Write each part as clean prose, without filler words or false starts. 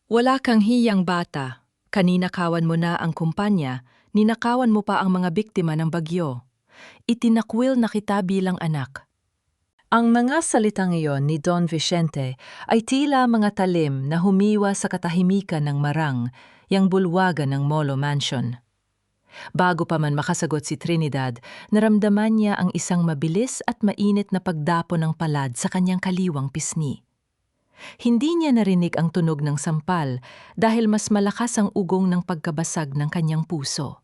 Wala kang hiyang bata. Kaninakawan mo na ang kumpanya, ninakawan mo pa ang mga biktima ng bagyo. Itinakwil na kita bilang anak. Ang mga salitang iyon ni Don Vicente ay tila mga talim na humiwa sa katahimikan ng marang, yang bulwagan ng Molo Mansion. Bago pa man makasagot si Trinidad, naramdaman niya ang isang mabilis at mainit na pagdapo ng palad sa kanyang kaliwang pisngi. Hindi niya narinig ang tunog ng sampal dahil mas malakas ang ugong ng pagkabasag ng kanyang puso.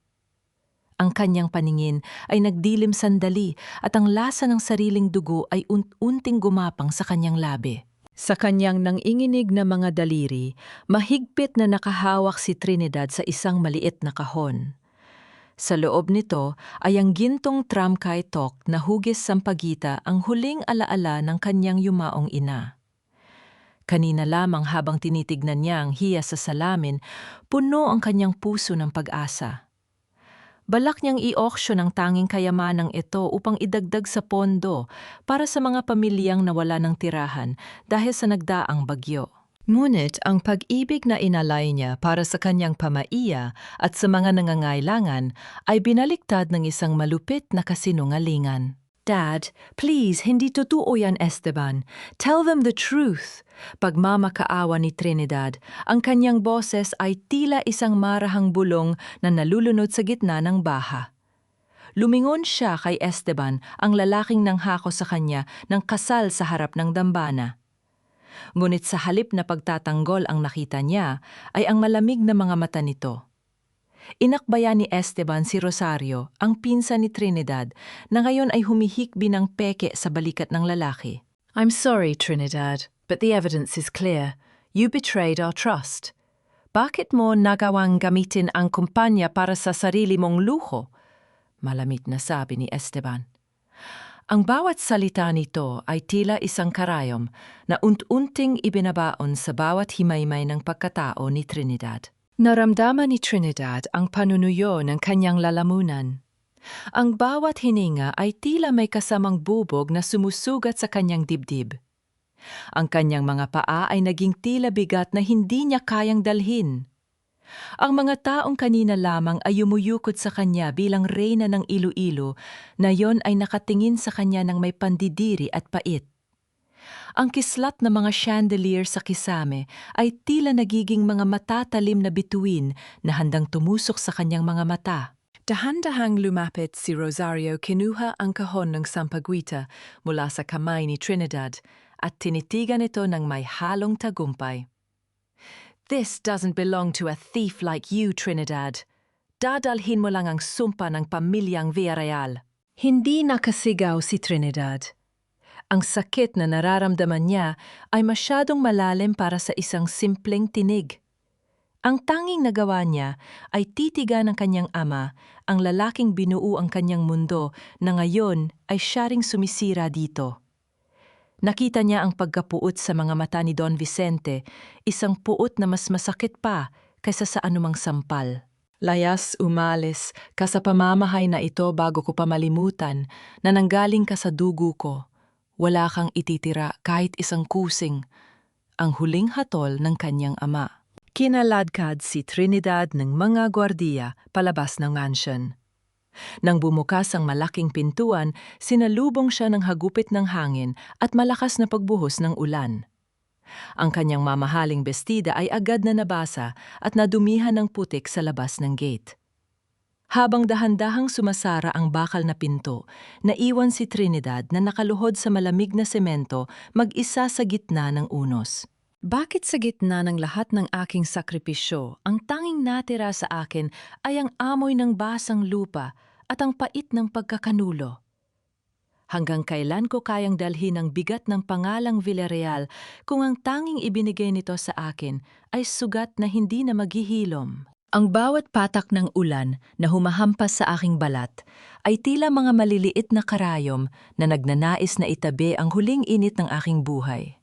Ang kanyang paningin ay nagdilim sandali at ang lasa ng sariling dugo ay unting gumapang sa kanyang labi. Sa kanyang nanginginig na mga daliri, mahigpit na nakahawak si Trinidad sa isang maliit na kahon. Sa loob nito ay ang gintong tramkay tok na hugis sampagita ang huling alaala ng kanyang yumaong ina. Kanina lamang habang tinitignan niya ang hiya sa salamin, puno ang kanyang puso ng pag-asa. Balak niyang i-auction ang tanging kayamanang ito upang idagdag sa pondo para sa mga pamilyang nawala ng tirahan dahil sa nagdaang bagyo. Ngunit ang pag-ibig na inalay niya para sa kanyang pamaiya at sa mga nangangailangan ay binaliktad ng isang malupit na kasinungalingan. Dad, please, hindi totoo yan, Esteban. Tell them the truth. Pagmamakaawa ni Trinidad, ang kanyang boses ay tila isang marahang bulong na nalulunod sa gitna ng baha. Lumingon siya kay Esteban, ang lalaking nanghako sa kanya ng kasal sa harap ng dambana. Ngunit sa halip na pagtatanggol ang nakita niya, ay ang malamig na mga mata nito. Inakbayan ni Esteban si Rosario, ang pinsan ni Trinidad, na ngayon ay humihikbi ng peke sa balikat ng lalaki. I'm sorry, Trinidad, but the evidence is clear. You betrayed our trust. Bakit mo nagawang gamitin ang kumpanya para sa sarili mong luho? Malamig na sabi ni Esteban. Ang bawat salita nito ay tila isang karayom na unting ibinabaon sa bawat himaymay ng pagkatao ni Trinidad. Naramdaman ni Trinidad ang panunuyo ng kanyang lalamunan. Ang bawat hininga ay tila may kasamang bubog na sumusugat sa kanyang dibdib. Ang kanyang mga paa ay naging tila bigat na hindi niya kayang dalhin. Ang mga taong kanina lamang ay yumuyukod sa kanya bilang reyna ng Iloilo na yon ay nakatingin sa kanya ng may pandidiri at pait. Ang kislat na mga chandelier sa kisame ay tila nagiging mga matatalim na bituin na handang tumusok sa kanyang mga mata. Dahan-dahang lumapit si Rosario, kinuha ang kahon ng sampaguita mula sa kamay ni Trinidad at tinitigan ito ng may halong tagumpay. This doesn't belong to a thief like you, Trinidad. Dadalhin mo lang ang sumpa ng pamilyang Villarreal. Hindi nakasigaw si Trinidad. Ang sakit na nararamdaman niya ay masyadong malalim para sa isang simpleng tinig. Ang tanging nagawa niya ay titigan ng kanyang ama, ang lalaking binuo ang kanyang mundo na ngayon ay siya ring sumisira dito. Nakita niya ang pagkapuot sa mga mata ni Don Vicente, isang puot na mas masakit pa kaysa sa anumang sampal. Layas umalis ka sa pamamahay na ito bago ko pa malimutan na nanggaling ka sa dugo ko. Wala kang ititira kahit isang kusing, ang huling hatol ng kanyang ama. Kinaladkad si Trinidad ng mga gwardiya palabas ng mansion. Nang bumukas ang malaking pintuan, sinalubong siya ng hagupit ng hangin at malakas na pagbuhos ng ulan. Ang kanyang mamahaling bestida ay agad na nabasa at nadumihan ng putik sa labas ng gate. Habang dahan-dahang sumasara ang bakal na pinto, naiwan si Trinidad na nakaluhod sa malamig na semento mag-isa sa gitna ng unos. Bakit sa gitna ng lahat ng aking sakripisyo, ang tanging natira sa akin ay ang amoy ng basang lupa at ang pait ng pagkakanulo? Hanggang kailan ko kayang dalhin ang bigat ng pangalang Villarreal kung ang tanging ibinigay nito sa akin ay sugat na hindi na maghihilom? Ang bawat patak ng ulan na humahampas sa aking balat ay tila mga maliliit na karayom na nagnanais na itabi ang huling init ng aking buhay.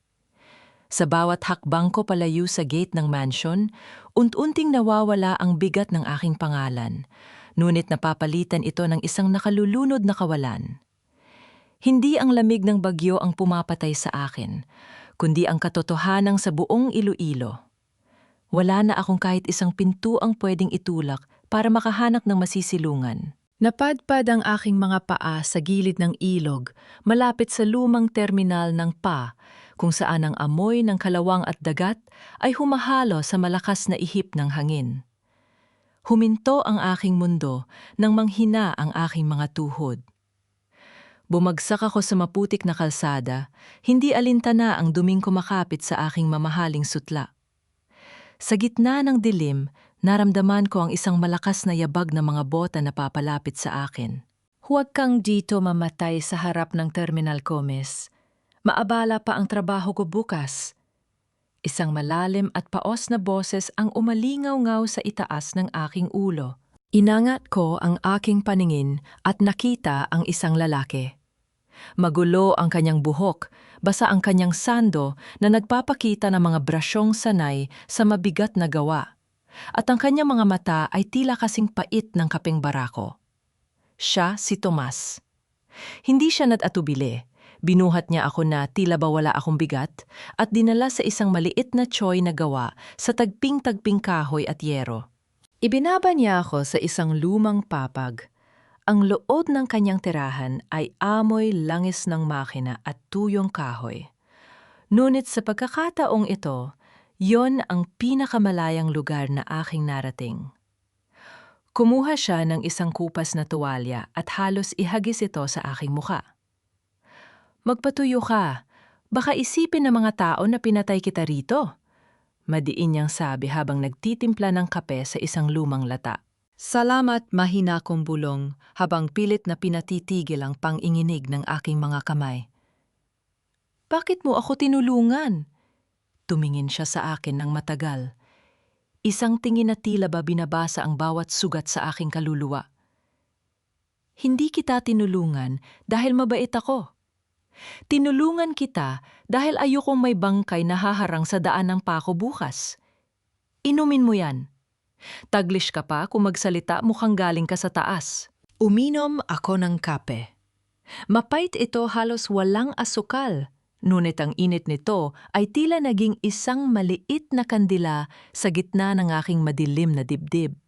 Sa bawat hakbang ko palayo sa gate ng mansion, unti-unting nawawala ang bigat ng aking pangalan, ngunit napapalitan ito ng isang nakalulunod na kawalan. Hindi ang lamig ng bagyo ang pumapatay sa akin, kundi ang katotohanang sa buong Iloilo. Wala na akong kahit isang pintuang pwedeng itulak para makahanap ng masisilungan. Napadpad ang aking mga paa sa gilid ng ilog, malapit sa lumang terminal ng PA, kung saan ang amoy ng kalawang at dagat ay humahalo sa malakas na ihip ng hangin. Huminto ang aking mundo nang manghina ang aking mga tuhod. Bumagsak ako sa maputik na kalsada, hindi alintana ang duming kumakapit sa aking mamahaling sutla. Sa gitna ng dilim, naramdaman ko ang isang malakas na yabag na mga bota na papalapit sa akin. Huwag kang dito mamatay sa harap ng Terminal Gomez. Maabala pa ang trabaho ko bukas. Isang malalim at paos na boses ang umalingaw-ngaw sa itaas ng aking ulo. Inangat ko ang aking paningin at nakita ang isang lalaki. Magulo ang kanyang buhok, basa ang kanyang sando na nagpapakita ng mga brasyong sanay sa mabigat na gawa. At ang kanyang mga mata ay tila kasing pait ng kapeng barako. Siya si Tomas. Hindi siya nag-atubili. Binuhat niya ako na tila ba wala akong bigat at dinala sa isang maliit na tsoy na gawa sa tagping-tagping kahoy at yero. Ibinaba niya ako sa isang lumang papag. Ang loob ng kanyang tirahan ay amoy langis ng makina at tuyong kahoy. Ngunit sa pagkakataong ito, yon ang pinakamalayang lugar na aking narating. Kumuha siya ng isang kupas na tuwalya at halos ihagis ito sa aking muka. Magpatuyo ka, baka isipin ng mga tao na pinatay kita rito. Madiin niyang sabi habang nagtitimpla ng kape sa isang lumang lata. Salamat, mahina kong bulong habang pilit na pinatitigil ang panginginig ng aking mga kamay. Bakit mo ako tinulungan? Tumingin siya sa akin ng matagal. Isang tingin na tila ba binabasa ang bawat sugat sa aking kaluluwa. Hindi kita tinulungan dahil mabait ako. Tinulungan kita dahil ayokong may bangkay na haharang sa daan ng pako bukas. Inumin mo yan. Taglish ka pa kung magsalita mukhang galing ka sa taas. Uminom ako ng kape. Mapait ito, halos walang asukal. Ngunit ang init nito ay tila naging isang maliit na kandila sa gitna ng aking madilim na dibdib.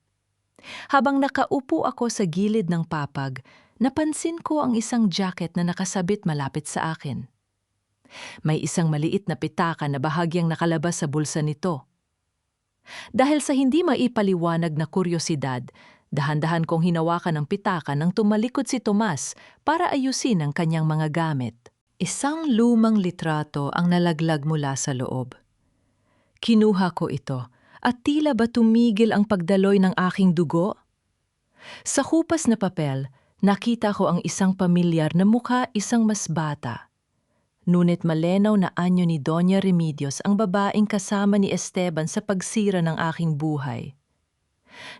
Habang nakaupo ako sa gilid ng papag, napansin ko ang isang jacket na nakasabit malapit sa akin. May isang maliit na pitaka na bahagyang nakalabas sa bulsa nito. Dahil sa hindi maipaliwanag na kuryosidad, dahan-dahan kong hinawakan ang pitaka nang tumalikod si Tomas para ayusin ang kanyang mga gamit. Isang lumang litrato ang nalaglag mula sa loob. Kinuha ko ito at tila ba tumigil ang pagdaloy ng aking dugo? Sa kupas na papel, nakita ko ang isang pamilyar na mukha, isang mas bata. Ngunit malenaw na anyo ni Doña Remedios ang babaeng kasama ni Esteban sa pagsira ng aking buhay.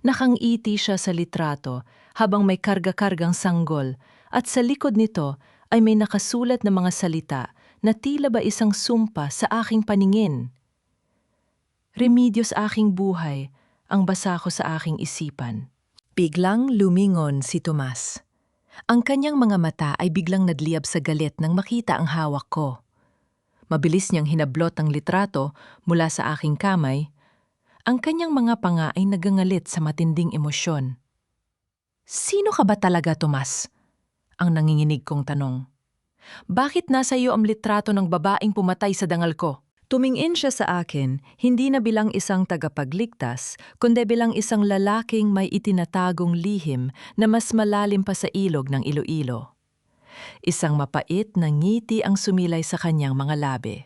Nakangiti siya sa litrato habang may karga-kargang sanggol at sa likod nito ay may nakasulat na mga salita na tila ba isang sumpa sa aking paningin. Remedios aking buhay, ang basa ko sa aking isipan. Biglang lumingon si Tomas. Ang kanyang mga mata ay biglang nadliyab sa galit nang makita ang hawak ko. Mabilis niyang hinablot ang litrato mula sa aking kamay. Ang kanyang mga panga ay nagangalit sa matinding emosyon. Sino ka ba talaga, Tomas? Ang nanginginig kong tanong. Bakit nasa iyo ang litrato ng babaeng pumatay sa dangal ko? Tumingin siya sa akin, hindi na bilang isang tagapagligtas, kundi bilang isang lalaking may itinatagong lihim na mas malalim pa sa ilog ng Iloilo. Isang mapait na ngiti ang sumilay sa kanyang mga labi.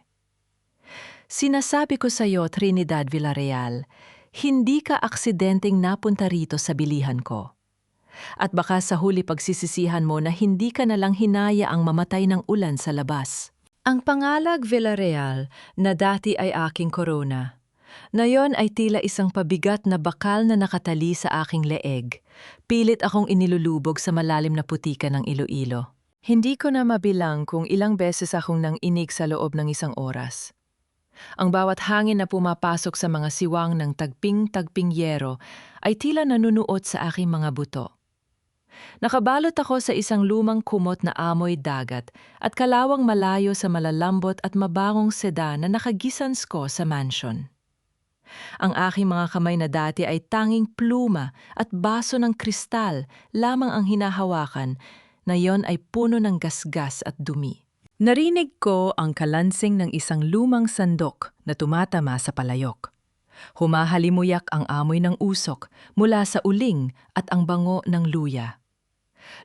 Sinasabi ko sa iyo, Trinidad Villarreal, hindi ka aksidenteng napunta rito sa bilihan ko. At baka sa huli pagsisisihan mo na hindi ka nalang hinaya ang mamatay ng ulan sa labas. Ang pangalag Villarreal na dati ay aking korona. Nayon ay tila isang pabigat na bakal na nakatali sa aking leeg. Pilit akong inilulubog sa malalim na putika ng Iloilo. Hindi ko na mabilang kung ilang beses akong nang inig sa loob ng isang oras. Ang bawat hangin na pumapasok sa mga siwang ng tagping-tagping yero ay tila nanunuot sa aking mga buto. Nakabalot ako sa isang lumang kumot na amoy dagat at kalawang malayo sa malalambot at mabangong sedan na nakagisans ko sa mansion. Ang aking mga kamay na dati ay tanging pluma at baso ng kristal lamang ang hinahawakan, na yon ay puno ng gasgas at dumi. Narinig ko ang kalansing ng isang lumang sandok na tumatama sa palayok. Humahalimuyak ang amoy ng usok mula sa uling at ang bango ng luya.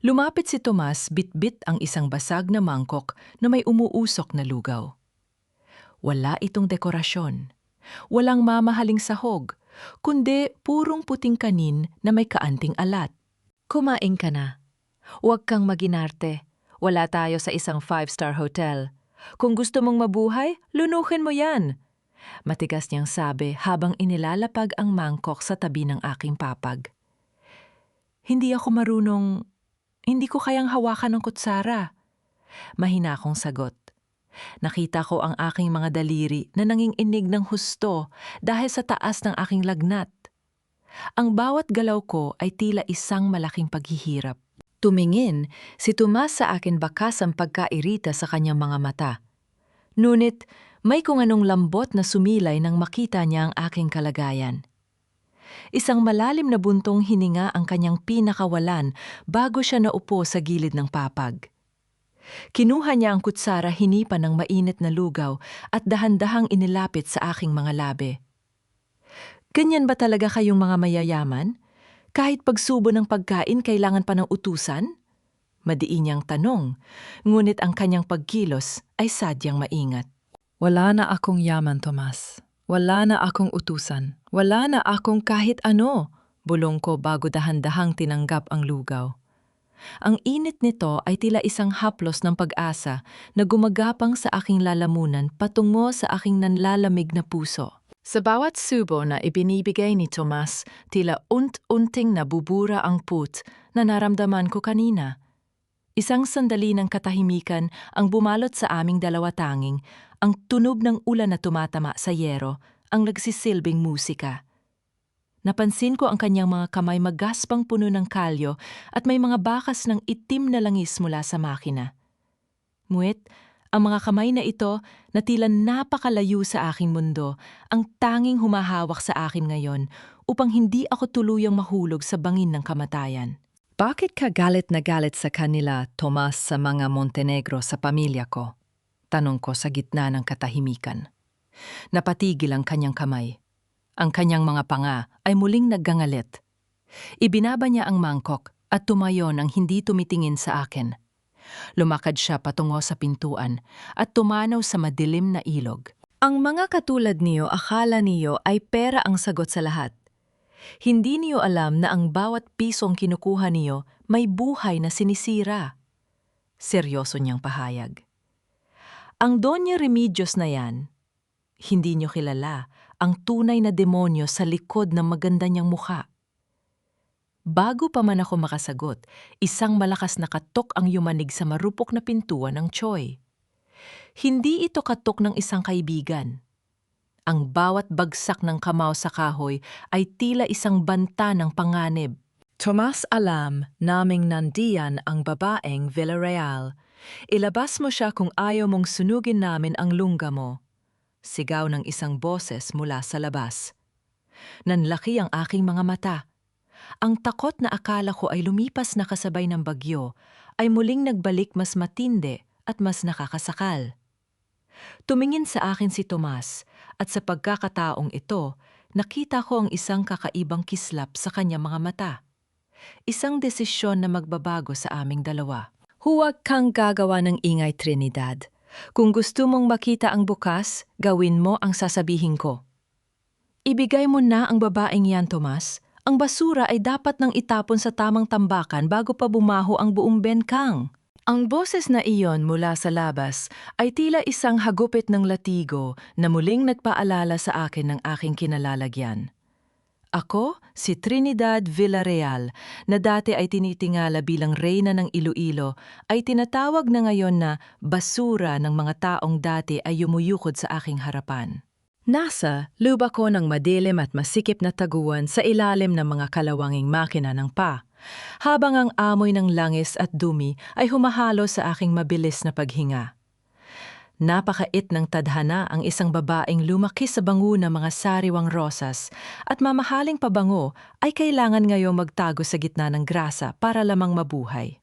Lumapit si Tomas, bitbit ang isang basag na mangkok na may umuusok na lugaw. Wala itong dekorasyon. Walang mamahaling sahog, kundi purong puting kanin na may kaanting alat. Kumain ka na. Huwag kang maginarte. Wala tayo sa isang 5-star hotel. Kung gusto mong mabuhay, lunukin mo yan. Matigas niyang sabi habang inilalapag ang mangkok sa tabi ng aking papag. Hindi ko kayang hawakan ng kutsara. Mahina akong sagot. Nakita ko ang aking mga daliri na nanginginig ng husto dahil sa taas ng aking lagnat. Ang bawat galaw ko ay tila isang malaking paghihirap. Tumingin si Tomas sa akin, bakas ang pagkairita sa kanyang mga mata. Ngunit may kung anong lambot na sumilay nang makita niya ang aking kalagayan. Isang malalim na buntong hininga ang kanyang pinakawalan bago siya naupo sa gilid ng papag. Kinuha niya ang kutsara, hinipan ng mainit na lugaw at dahan-dahang inilapit sa aking mga labi. Ganyan ba talaga kayong mga mayayaman? Kahit pagsubo ng pagkain, kailangan pa ng utusan? Madiin niyang tanong, ngunit ang kanyang pagkilos ay sadyang maingat. Wala na akong yaman, Tomas. Wala na akong utusan. Wala na akong kahit ano, bulong ko bago dahan-dahang tinanggap ang lugaw. Ang init nito ay tila isang haplos ng pag-asa na gumagapang sa aking lalamunan patungo sa aking nanlalamig na puso. Sa bawat subo na ibinibigay ni Tomas, tila unt-unting nabubura ang put na naramdaman ko kanina. Isang sandali ng katahimikan ang bumalot sa aming dalawa, tanging ang tunog ng ulan na tumatama sa yero ang nagsisilbing musika. Napansin ko ang kanyang mga kamay magaspang puno ng kalyo at may mga bakas ng itim na langis mula sa makina. Ngunit, ang mga kamay na ito na tila napakalayo sa aking mundo, ang tanging humahawak sa akin ngayon upang hindi ako tuluyang mahulog sa bangin ng kamatayan. Bakit ka galit na galit sa kanila, Tomas, sa mga Montenegro sa pamilya ko? Tanong ko sa gitna ng katahimikan. Napatigil ang kanyang kamay. Ang kanyang mga panga ay muling naggangalit. Ibinaba niya ang mangkok at tumayo nang hindi tumitingin sa akin. Lumakad siya patungo sa pintuan at tumanaw sa madilim na ilog. Ang mga katulad niyo, akala niyo ay pera ang sagot sa lahat. Hindi niyo alam na ang bawat pisong kinukuha niyo may buhay na sinisira. Seryoso niyang pahayag. Ang Doña Remedios na yan, hindi niyo kilala ang tunay na demonyo sa likod ng maganda niyang mukha. Bago pa man ako makasagot, isang malakas na katok ang yumanig sa marupok na pintuan ng Choi. Hindi ito katok ng isang kaibigan. Ang bawat bagsak ng kamao sa kahoy ay tila isang banta ng panganib. Tomas, alam naming nandiyan ang babaeng Villarreal. Ilabas mo siya kung ayaw mong sunugin namin ang lungga mo. Sigaw ng isang boses mula sa labas. Nanlaki ang aking mga mata. Ang takot na akala ko ay lumipas na kasabay ng bagyo ay muling nagbalik mas matindi at mas nakakasakal. Tumingin sa akin si Tomas at sa pagkakataong ito, nakita ko ang isang kakaibang kislap sa kanyang mga mata. Isang desisyon na magbabago sa aming dalawa. Huwag kang gagawa ng ingay, Trinidad. Kung gusto mong makita ang bukas, gawin mo ang sasabihin ko. Ibigay mo na ang babaeng yan, Tomas. Ang basura ay dapat nang itapon sa tamang tambakan bago pa bumaho ang buong bengkang. Ang boses na iyon mula sa labas ay tila isang hagupit ng latigo na muling nagpaalala sa akin ng aking kinalalagyan. Ako, si Trinidad Villarreal, na dati ay tinitingala bilang reyna ng Iloilo, ay tinatawag na ngayon na basura ng mga taong dati ay yumuyukod sa aking harapan. Nasa luba ko ng madilim at masikip na taguan sa ilalim ng mga kalawanging makina ng pa, habang ang amoy ng langis at dumi ay humahalo sa aking mabilis na paghinga. Napakait ng tadhana ang isang babaeng lumaki sa bango ng mga sariwang rosas at mamahaling pabango ay kailangan ngayong magtago sa gitna ng grasa para lamang mabuhay.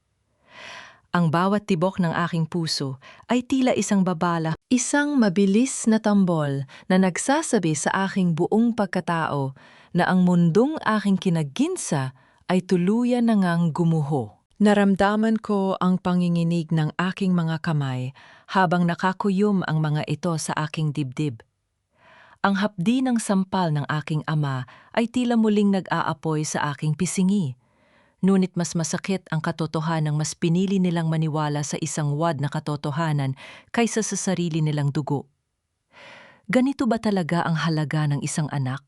Ang bawat tibok ng aking puso ay tila isang babala, isang mabilis na tambol na nagsasabi sa aking buong pagkatao na ang mundong aking kinaginsa ay tuluyan na ngang gumuho. Naramdaman ko ang panginginig ng aking mga kamay habang nakakuyom ang mga ito sa aking dibdib. Ang hapdi ng sampal ng aking ama ay tila muling nag-aapoy sa aking pisingi. Ngunit mas masakit ang katotohanang mas pinili nilang maniwala sa isang wad na katotohanan kaysa sa sarili nilang dugo. Ganito ba talaga ang halaga ng isang anak?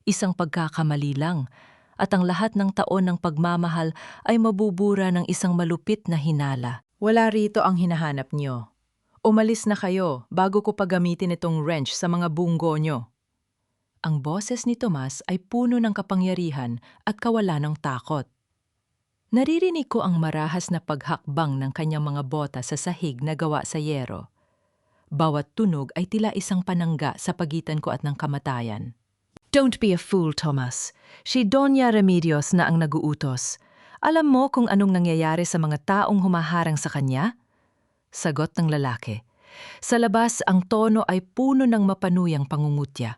Isang pagkakamali lang, at ang lahat ng taon ng pagmamahal ay mabubura ng isang malupit na hinala. Wala rito ang hinahanap niyo. Umalis na kayo bago ko pagamitin itong wrench sa mga bunggo nyo. Ang boses ni Tomas ay puno ng kapangyarihan at kawalan ng takot. Naririnig ko ang marahas na paghakbang ng kanyang mga bota sa sahig na gawa sa yero. Bawat tunog ay tila isang panangga sa pagitan ko at ng kamatayan. Don't be a fool, Tomas. Si Doña Remedios na ang naguutos. Alam mo kung anong nangyayari sa mga taong humaharang sa kanya? Sagot ng lalaki. Sa labas, ang tono ay puno ng mapanuyang pangungutya.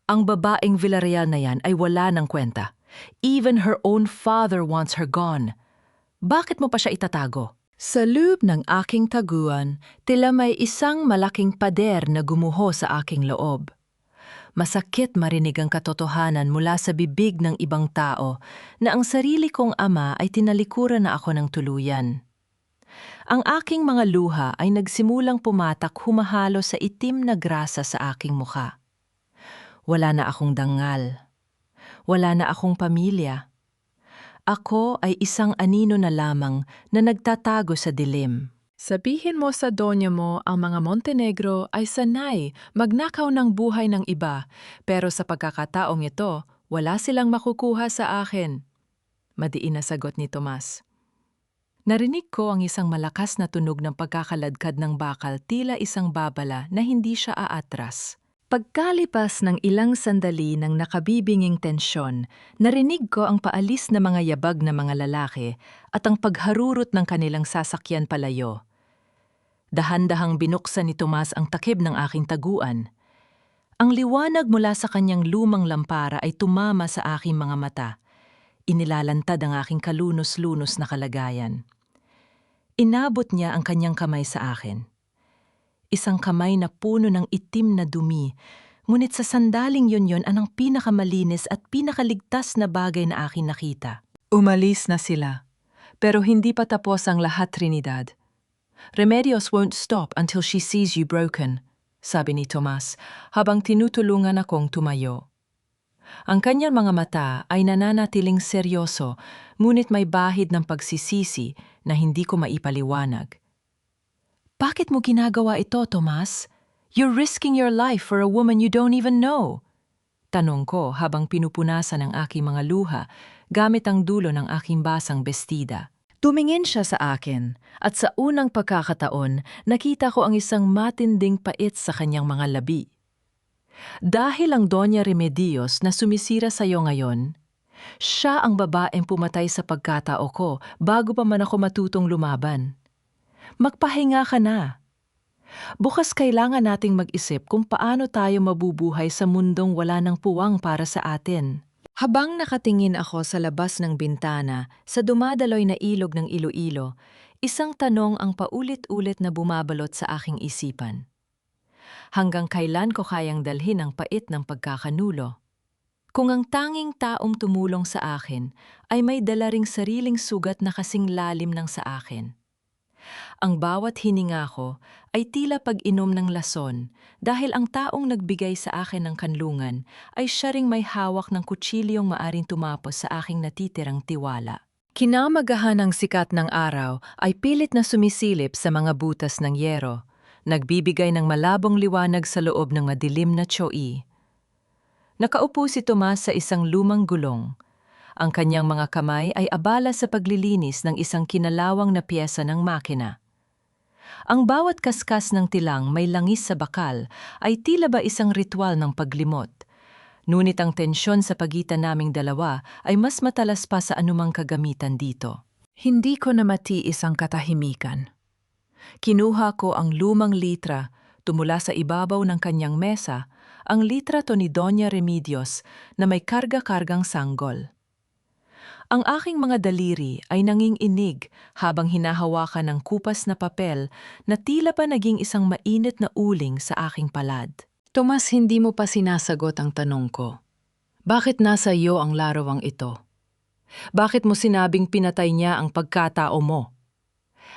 Ang babaeng Villarreal na yan ay wala ng kwenta. Even her own father wants her gone. Bakit mo pa siya itatago? Sa loob ng aking taguan, tila may isang malaking pader na gumuho sa aking loob. Masakit marinig ang katotohanan mula sa bibig ng ibang tao na ang sarili kong ama ay tinalikuran na ako ng tuluyan. Ang aking mga luha ay nagsimulang pumatak humahalo sa itim na grasa sa aking mukha. Wala na akong dangal. Wala na akong pamilya. Ako ay isang anino na lamang na nagtatago sa dilim. Sabihin mo sa donya mo ang mga Montenegro ay sanay magnakaw ng buhay ng iba, pero sa pagkakataong ito, wala silang makukuha sa akin. Madiin na sagot ni Tomas. Narinig ko ang isang malakas na tunog ng pagkakaladkad ng bakal tila isang babala na hindi siya aatras. Pagkalipas ng ilang sandali ng nakabibinging tensyon, narinig ko ang paalis na mga yabag na mga lalaki at ang pagharurot ng kanilang sasakyan palayo. Dahan-dahang binuksan ni Tomas ang takip ng aking taguan. Ang liwanag mula sa kanyang lumang lampara ay tumama sa aking mga mata. Inilalantad ang aking kalunos-lunos na kalagayan. Inabot niya ang kanyang kamay sa akin. Isang kamay na puno ng itim na dumi, ngunit sa sandaling yun anong pinakamalinis at pinakaligtas na bagay na aking nakita. Umalis na sila, pero hindi pa tapos ang lahat, Trinidad. Remedios won't stop until she sees you broken, sabi ni Tomas habang tinutulungan akong tumayo. Ang kanyang mga mata ay nananatiling seryoso, ngunit may bahid ng pagsisisi na hindi ko maipaliwanag. Bakit mo ginagawa ito, Tomas? You're risking your life for a woman you don't even know. Tanong ko habang pinupunasan ang aking mga luha gamit ang dulo ng aking basang bestida. Tumingin siya sa akin at sa unang pagkakataon nakita ko ang isang matinding pait sa kanyang mga labi. Dahil ang Doña Remedios na sumisira sa iyo ngayon, siya ang babaeng pumatay sa pagkatao ko bago pa man ako matutong lumaban. Magpahinga ka na. Bukas kailangan nating mag-isip kung paano tayo mabubuhay sa mundong wala ng puwang para sa atin. Habang nakatingin ako sa labas ng bintana sa dumadaloy na ilog ng Iloilo, isang tanong ang paulit-ulit na bumabalot sa aking isipan. Hanggang kailan ko kayang dalhin ang pait ng pagkakanulo? Kung ang tanging taong tumulong sa akin ay may dala ring sariling sugat na kasing lalim ng sa akin. Ang bawat hininga ko ay tila pag-inom ng lason dahil ang taong nagbigay sa akin ng kanlungan ay siya ring may hawak ng kutsilyong maaring tumapos sa aking natitirang tiwala. Kinamagahan ng sikat ng araw ay pilit na sumisilip sa mga butas ng yero, nagbibigay ng malabong liwanag sa loob ng madilim na tsoy. Nakaupo si Tomas sa isang lumang gulong. Ang kanyang mga kamay ay abala sa paglilinis ng isang kinalawang na piyesa ng makina. Ang bawat kaskas ng tilang may langis sa bakal ay tila ba isang ritual ng paglimot. Ngunit ang tensyon sa pagitan naming dalawa ay mas matalas pa sa anumang kagamitan dito. Hindi ko na matiis ang katahimikan. Kinuha ko ang lumang litra, tumula sa ibabaw ng kanyang mesa, ang litrato ni Doña Remedios na may karga-kargang sanggol. Ang aking mga daliri ay nanginginig habang hinahawakan ng kupas na papel na tila pa naging isang mainit na uling sa aking palad. Tomas, hindi mo pa sinasagot ang tanong ko. Bakit nasa iyo ang larawang ito? Bakit mo sinabing pinatay niya ang pagkatao mo?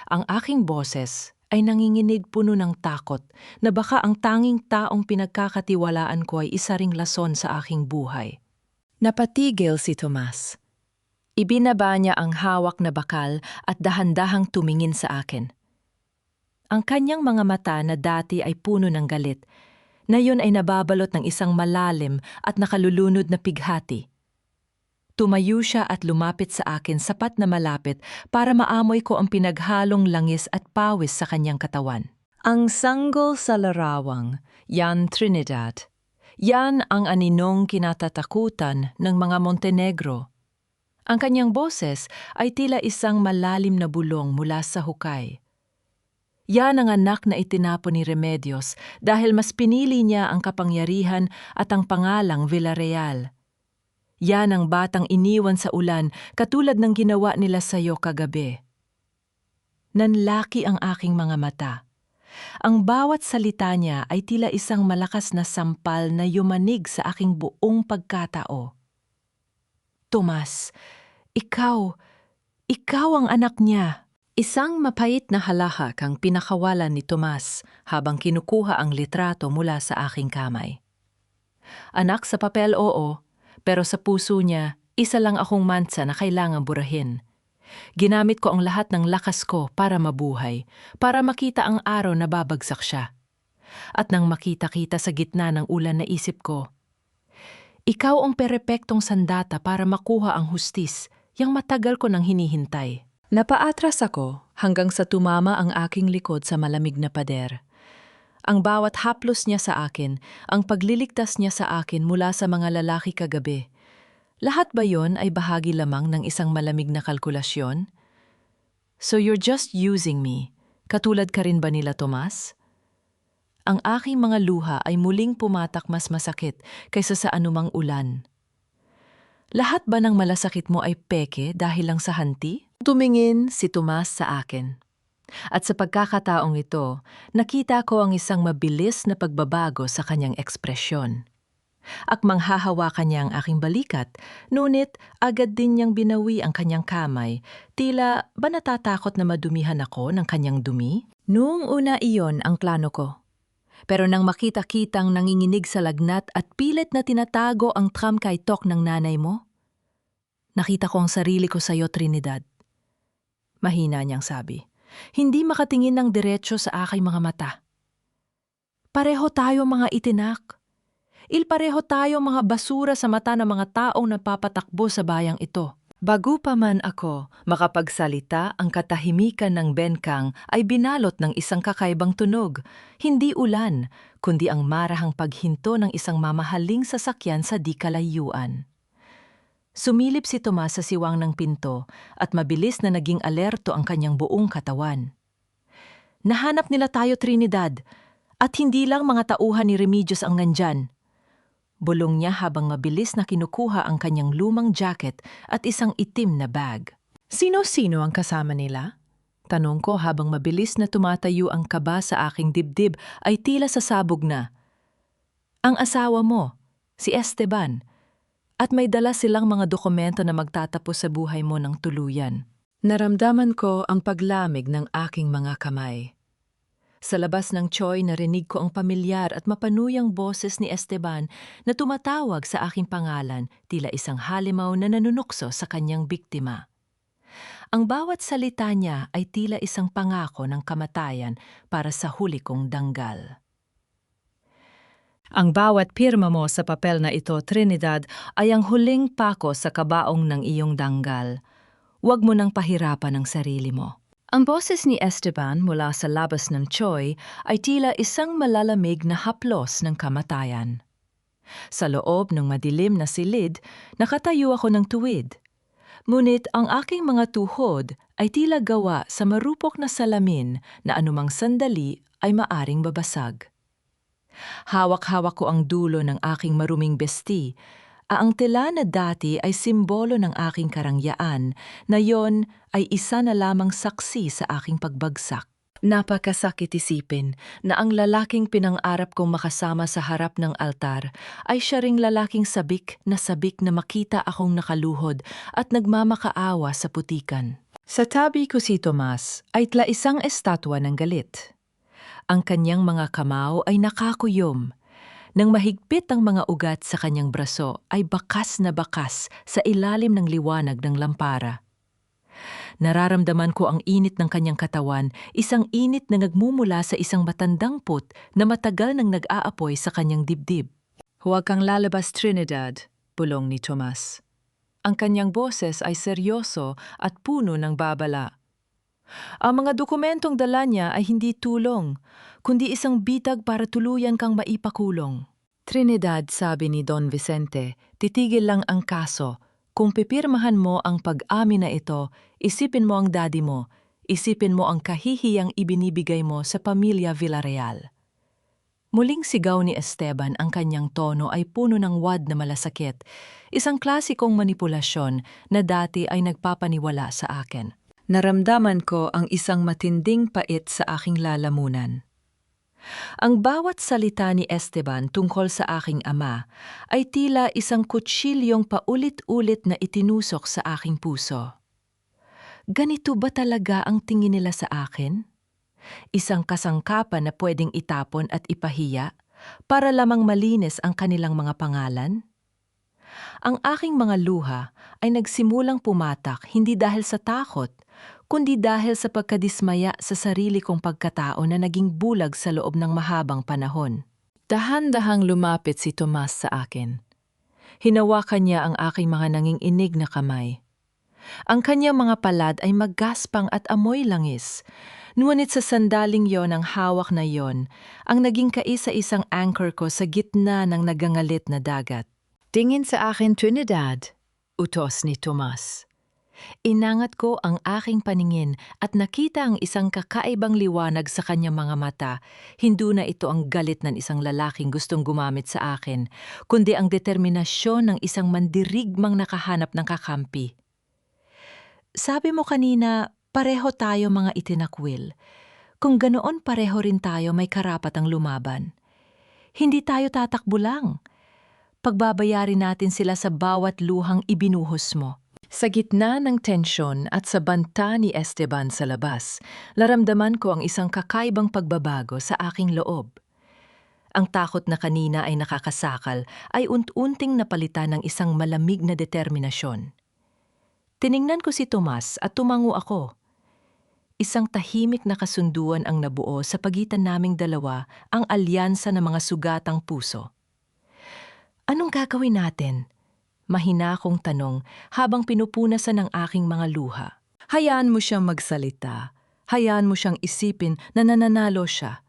Ang aking boses ay nanginginig puno ng takot na baka ang tanging taong pinagkakatiwalaan ko ay isa ring lason sa aking buhay. Napatigil si Tomas. Ibinaba niya ang hawak na bakal at dahan-dahang tumingin sa akin. Ang kanyang mga mata na dati ay puno ng galit, ngayon ay nababalot ng isang malalim at nakalulunod na pighati. Tumayo siya at lumapit sa akin sapat na malapit para maamoy ko ang pinaghalong langis at pawis sa kanyang katawan. Ang sanggol sa larawang, yan Trinidad. Yan ang aninong kinatatakutan ng mga Montenegro. Ang kanyang boses ay tila isang malalim na bulong mula sa hukay. Yan ang anak na itinapon ni Remedios dahil mas pinili niya ang kapangyarihan at ang pangalang Villarreal. Yan ang batang iniwan sa ulan katulad ng ginawa nila sa iyo kagabi. Nanlaki ang aking mga mata. Ang bawat salita niya ay tila isang malakas na sampal na yumanig sa aking buong pagkatao. Tomas, ikaw ang anak niya. Isang mapait na halahak ang pinakawalan ni Tomas habang kinukuha ang litrato mula sa aking kamay. Anak sa papel, oo, pero sa puso niya, isa lang akong mansa na kailangang burahin. Ginamit ko ang lahat ng lakas ko para mabuhay, para makita ang araw na babagsak siya. At nang makita-kita sa gitna ng ulan na isip ko, ikaw ang perepektong sandata para makuha ang hustis, yang matagal ko nang hinihintay. Napaatras ako hanggang sa tumama ang aking likod sa malamig na pader. Ang bawat haplos niya sa akin, ang pagliligtas niya sa akin mula sa mga lalaki kagabi. Lahat ba yon ay bahagi lamang ng isang malamig na kalkulasyon? So you're just using me. Katulad ka rin ba nila, Tomas? Ang aking mga luha ay muling pumatak mas masakit kaysa sa anumang ulan. Lahat ba ng malasakit mo ay peke dahil lang sa hanti? Tumingin si Tomas sa akin. At sa pagkakataong ito, nakita ko ang isang mabilis na pagbabago sa kanyang ekspresyon. Akmang hahawakan niya ang aking balikat, ngunit agad din niyang binawi ang kanyang kamay. Tila ba natatakot na madumihan ako ng kanyang dumi? Noong una iyon ang plano ko. Pero nang makita-kitang nanginginig sa lagnat at pilit na tinatago ang tramkaytok ng nanay mo, nakita ko ang sarili ko sa iyo, Trinidad. Mahina niyang sabi. Hindi makatingin ng diretso sa aking mga mata. Pareho tayo mga itinak. Pareho tayo mga basura sa mata ng mga taong napapatakbo sa bayang ito. Bago pa man ako makapagsalita, ang katahimikan ng benkang ay binalot ng isang kakaibang tunog. Hindi ulan, kundi ang marahang paghinto ng isang mamahaling sasakyan sa di kalayuan. Sumilip si Tomas sa siwang ng pinto at mabilis na naging alerto ang kanyang buong katawan. Nahanap nila tayo, Trinidad, at hindi lang mga tauhan ni Remedios ang nandyan. Bulong niya habang mabilis na kinukuha ang kanyang lumang jacket at isang itim na bag. Sino-sino ang kasama nila? Tanong ko habang mabilis na tumatayo ang kaba sa aking dibdib ay tila sasabog na. Ang asawa mo, si Esteban, at may dala silang mga dokumento na magtatapos sa buhay mo ng tuluyan. Naramdaman ko ang paglamig ng aking mga kamay. Sa labas ng Choy, narinig ko ang pamilyar at mapanuyang boses ni Esteban na tumatawag sa aking pangalan, tila isang halimaw na nanunukso sa kanyang biktima. Ang bawat salita niya ay tila isang pangako ng kamatayan para sa huli kong danggal. Ang bawat pirma mo sa papel na ito, Trinidad, ay ang huling pako sa kabaong ng iyong danggal. Huwag mo nang pahirapan ang sarili mo. Ang boses ni Esteban mula sa labas ng Choi ay tila isang malalamig na haplos ng kamatayan. Sa loob ng madilim na silid, nakatayo ako ng tuwid. Ngunit ang aking mga tuhod ay tila gawa sa marupok na salamin na anumang sandali ay maaring babasag. Hawak-hawak ko ang dulo ng aking maruming besti. Ang tela na dati ay simbolo ng aking karangyaan, na yon ay isa na lamang saksi sa aking pagbagsak. Napakasakit isipin na ang lalaking pinang-arap kong makasama sa harap ng altar ay siya ring lalaking sabik na makita akong nakaluhod at nagmamakaawa sa putikan. Sa tabi ko si Tomas ay tila isang estatwa ng galit. Ang kanyang mga kamao ay nakakuyom. Nang mahigpit ang mga ugat sa kanyang braso ay bakas na bakas sa ilalim ng liwanag ng lampara. Nararamdaman ko ang init ng kanyang katawan, isang init na nagmumula sa isang matandang put na matagal nang nag-aapoy sa kanyang dibdib. "Huwag kang lalabas, Trinidad," bulong ni Tomas. Ang kanyang boses ay seryoso at puno ng babala. Ang mga dokumentong dala niya ay hindi tulong, kundi isang bitag para tuluyan kang maipakulong. "Trinidad," sabi ni Don Vicente, "titigil lang ang kaso. Kung pipirmahan mo ang pag-amin na ito, isipin mo ang daddy mo, isipin mo ang kahihiyang ibinibigay mo sa pamilya Villarreal." Muling sigaw ni Esteban, ang kanyang tono ay puno ng wad na malasakit, isang klasikong manipulasyon na dati ay nagpapaniwala sa akin. Naramdaman ko ang isang matinding pait sa aking lalamunan. Ang bawat salita ni Esteban tungkol sa aking ama ay tila isang kutsilyong paulit-ulit na itinusok sa aking puso. Ganito ba talaga ang tingin nila sa akin? Isang kasangkapan na pwedeng itapon at ipahiya para lamang malinis ang kanilang mga pangalan? Ang aking mga luha ay nagsimulang pumatak hindi dahil sa takot, kundi dahil sa pagkadismaya sa sarili kong pagkatao na naging bulag sa loob ng mahabang panahon. Dahan-dahang lumapit si Tomas sa akin. Hinawakan niya ang aking mga nanginginig na kamay. Ang kanyang mga palad ay maggaspang at amoy langis. Ngunit sa sandaling yon, ang hawak na yon, ang naging kaisa-isang anchor ko sa gitna ng nagangalit na dagat. "Tingin sa akin, Trinidad," utos ni Tomas. Inangat ko ang aking paningin at nakita ang isang kakaibang liwanag sa kanyang mga mata. Hindi na ito ang galit ng isang lalaking gustong gumamit sa akin, kundi ang determinasyon ng isang mandirigmang nakahanap ng kakampi. "Sabi mo kanina, pareho tayo mga itinakwil. Kung ganoon pareho rin tayo may karapatang lumaban. Hindi tayo tatakbo lang. Pagbabayarin natin sila sa bawat luhang ibinuhos mo." Sa gitna ng tensyon at sa banta ni Esteban sa labas, naramdaman ko ang isang kakaibang pagbabago sa aking loob. Ang takot na kanina ay nakakasakal ay unti-unting napalitan ng isang malamig na determinasyon. Tiningnan ko si Tomas at tumango ako. Isang tahimik na kasunduan ang nabuo sa pagitan naming dalawa, ang alyansa ng mga sugatang puso. "Anong gagawin natin?" Mahina akong tanong habang pinupunasan ng aking mga luha. "Hayaan mo siyang magsalita. Hayaan mo siyang isipin na nananalo siya,"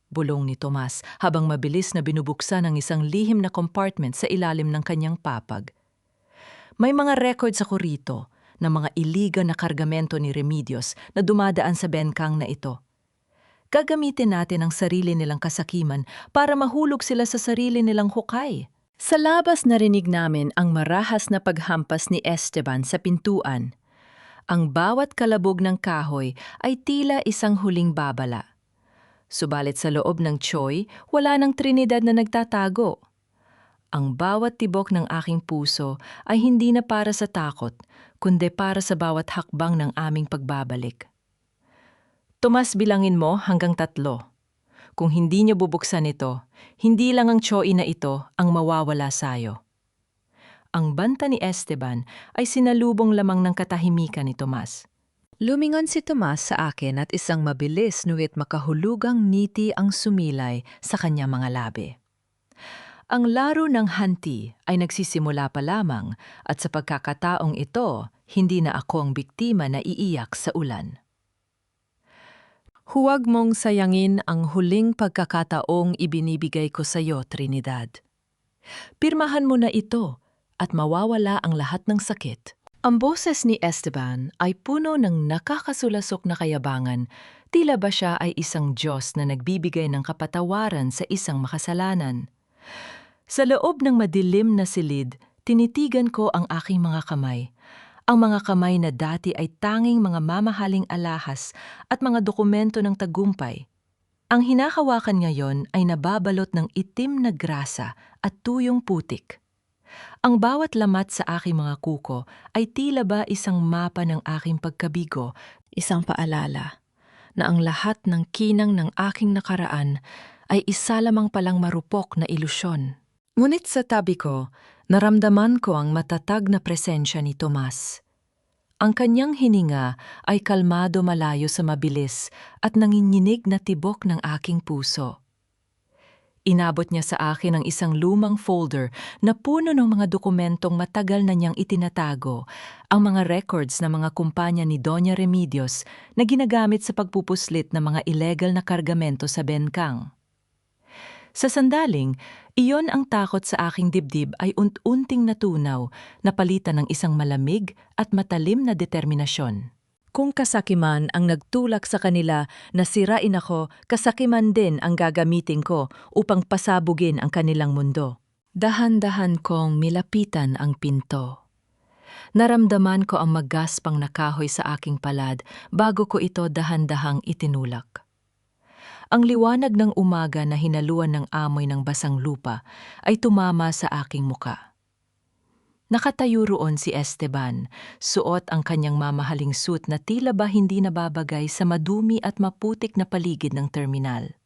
bulong ni Tomas habang mabilis na binubuksan ang isang lihim na compartment sa ilalim ng kanyang papag. May mga records ako rito ng mga iligal na kargamento ni Remedios na dumadaan sa bengkang na ito. Gagamitin natin ang sarili nilang kasakiman para mahulog sila sa sarili nilang hukay. Sa labas narinig namin ang marahas na paghampas ni Esteban sa pintuan. Ang bawat kalabog ng kahoy ay tila isang huling babala. Subalit sa loob ng Choi, wala ng Trinidad na nagtatago. Ang bawat tibok ng aking puso ay hindi na para sa takot, kundi para sa bawat hakbang ng aming pagbabalik. "Tomas, bilangin mo hanggang 3. Kung hindi niyo bubuksan ito, hindi lang ang Choi na ito ang mawawala sayo." Ang banta ni Esteban ay sinalubong lamang ng katahimikan ni Tomas. Lumingon si Tomas sa akin at isang mabilis nuwit makahulugang ngiti ang sumilay sa kanyang mga labi. Ang laro ng hanti ay nagsisimula pa lamang at sa pagkakataong ito, hindi na ako ang biktima na iiyak sa ulan. Huwag mong sayangin ang huling pagkakataong ibinibigay ko sa iyo, Trinidad. Pirmahan mo na ito at mawawala ang lahat ng sakit. Ang boses ni Esteban ay puno ng nakakasulasok na kayabangan, tila ba siya ay isang Diyos na nagbibigay ng kapatawaran sa isang makasalanan. Sa loob ng madilim na silid, tinitigan ko ang aking mga kamay. Ang mga kamay na dati ay tanging mga mamahaling alahas at mga dokumento ng tagumpay. Ang hinahawakan ngayon ay nababalot ng itim na grasa at tuyong putik. Ang bawat lamat sa aking mga kuko ay tila ba isang mapa ng aking pagkabigo, isang paalala na ang lahat ng kinang ng aking nakaraan ay isa lamang palang marupok na ilusyon. Ngunit sa tabi ko, naramdaman ko ang matatag na presensya ni Tomas. Ang kanyang hininga ay kalmado malayo sa mabilis at nanginginig na tibok ng aking puso. Inabot niya sa akin ang isang lumang folder na puno ng mga dokumentong matagal na niyang itinatago, ang mga records ng mga kumpanya ni Doña Remedios na ginagamit sa pagpupuslit ng mga illegal na kargamento sa Bencang. Sa sandaling, iyon ang takot sa aking dibdib ay unting natunaw, napalitan ng isang malamig at matalim na determinasyon. Kung kasakiman ang nagtulak sa kanila na sirain ako, kasakiman din ang gagamitin ko upang pasabugin ang kanilang mundo. Dahan-dahan kong milapitan ang pinto. Naramdaman ko ang magaspang na kahoy sa aking palad bago ko ito dahan-dahang itinulak. Ang liwanag ng umaga na hinaluan ng amoy ng basang lupa ay tumama sa aking muka. Nakatayo roon si Esteban, suot ang kanyang mamahaling suit na tila ba hindi nababagay sa madumi at maputik na paligid ng terminal.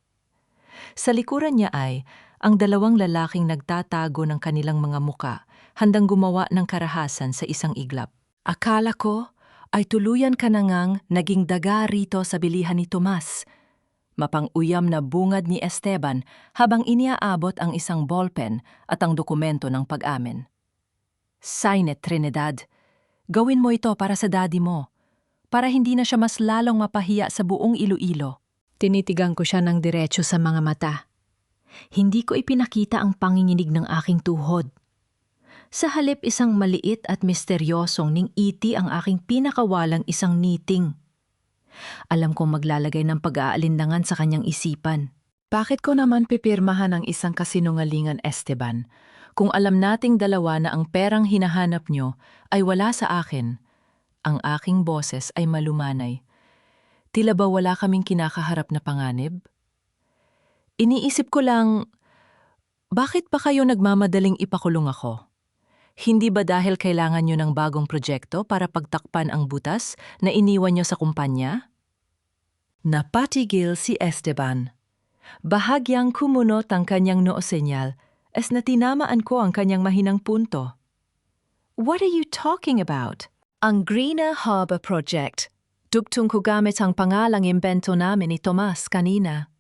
Sa likuran niya ay ang dalawang lalaking nagtatago ng kanilang mga muka, handang gumawa ng karahasan sa isang iglap. Akala ko ay tuluyan ka na ngang naging daga rito sa bilihan ni Tomas. Mapang-uyam na bungad ni Esteban habang iniaabot ang isang ballpen at ang dokumento ng pag-amin. Sign it, Trinidad. Gawin mo ito para sa daddy mo, para hindi na siya mas lalong mapahiya sa buong Iloilo. Tinitigang ko siya ng diretso sa mga mata. Hindi ko ipinakita ang panginginig ng aking tuhod. Sa halip isang maliit at misteryosong ning-iti ang aking pinakawalang isang niting. Alam kong maglalagay ng pag-aalinlangan sa kanyang isipan. Bakit ko naman pipirmahan ang isang kasinungalingan, Esteban? Kung alam nating dalawa na ang perang hinahanap nyo ay wala sa akin, ang aking boses ay malumanay. Tila ba wala kaming kinakaharap na panganib? Iniisip ko lang, bakit pa kayo nagmamadaling ipakulong ako? Hindi ba dahil kailangan nyo ng bagong proyekto para pagtakpan ang butas na iniwan nyo sa kumpanya? Napatigil si Esteban. Bahagyang kumunot ang kanyang noo senyal as natinamaan ko ang kanyang mahinang punto. What are you talking about? Ang Greener Harbor Project. Dugtong ko gamit ang pangalang imbento namin ni Tomas kanina.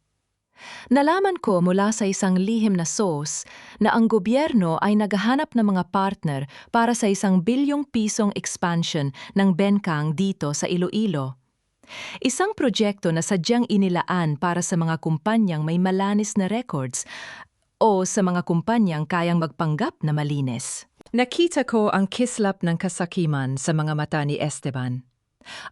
Nalaman ko mula sa isang lihim na source na ang gobyerno ay naghahanap ng mga partner para sa ₱1 bilyong expansion ng Bencang dito sa Iloilo. Isang proyekto na sadyang inilaan para sa mga kumpanyang may malanis na records o sa mga kumpanyang kayang magpanggap na malinis. Nakita ko ang kislap ng kasakiman sa mga mata ni Esteban.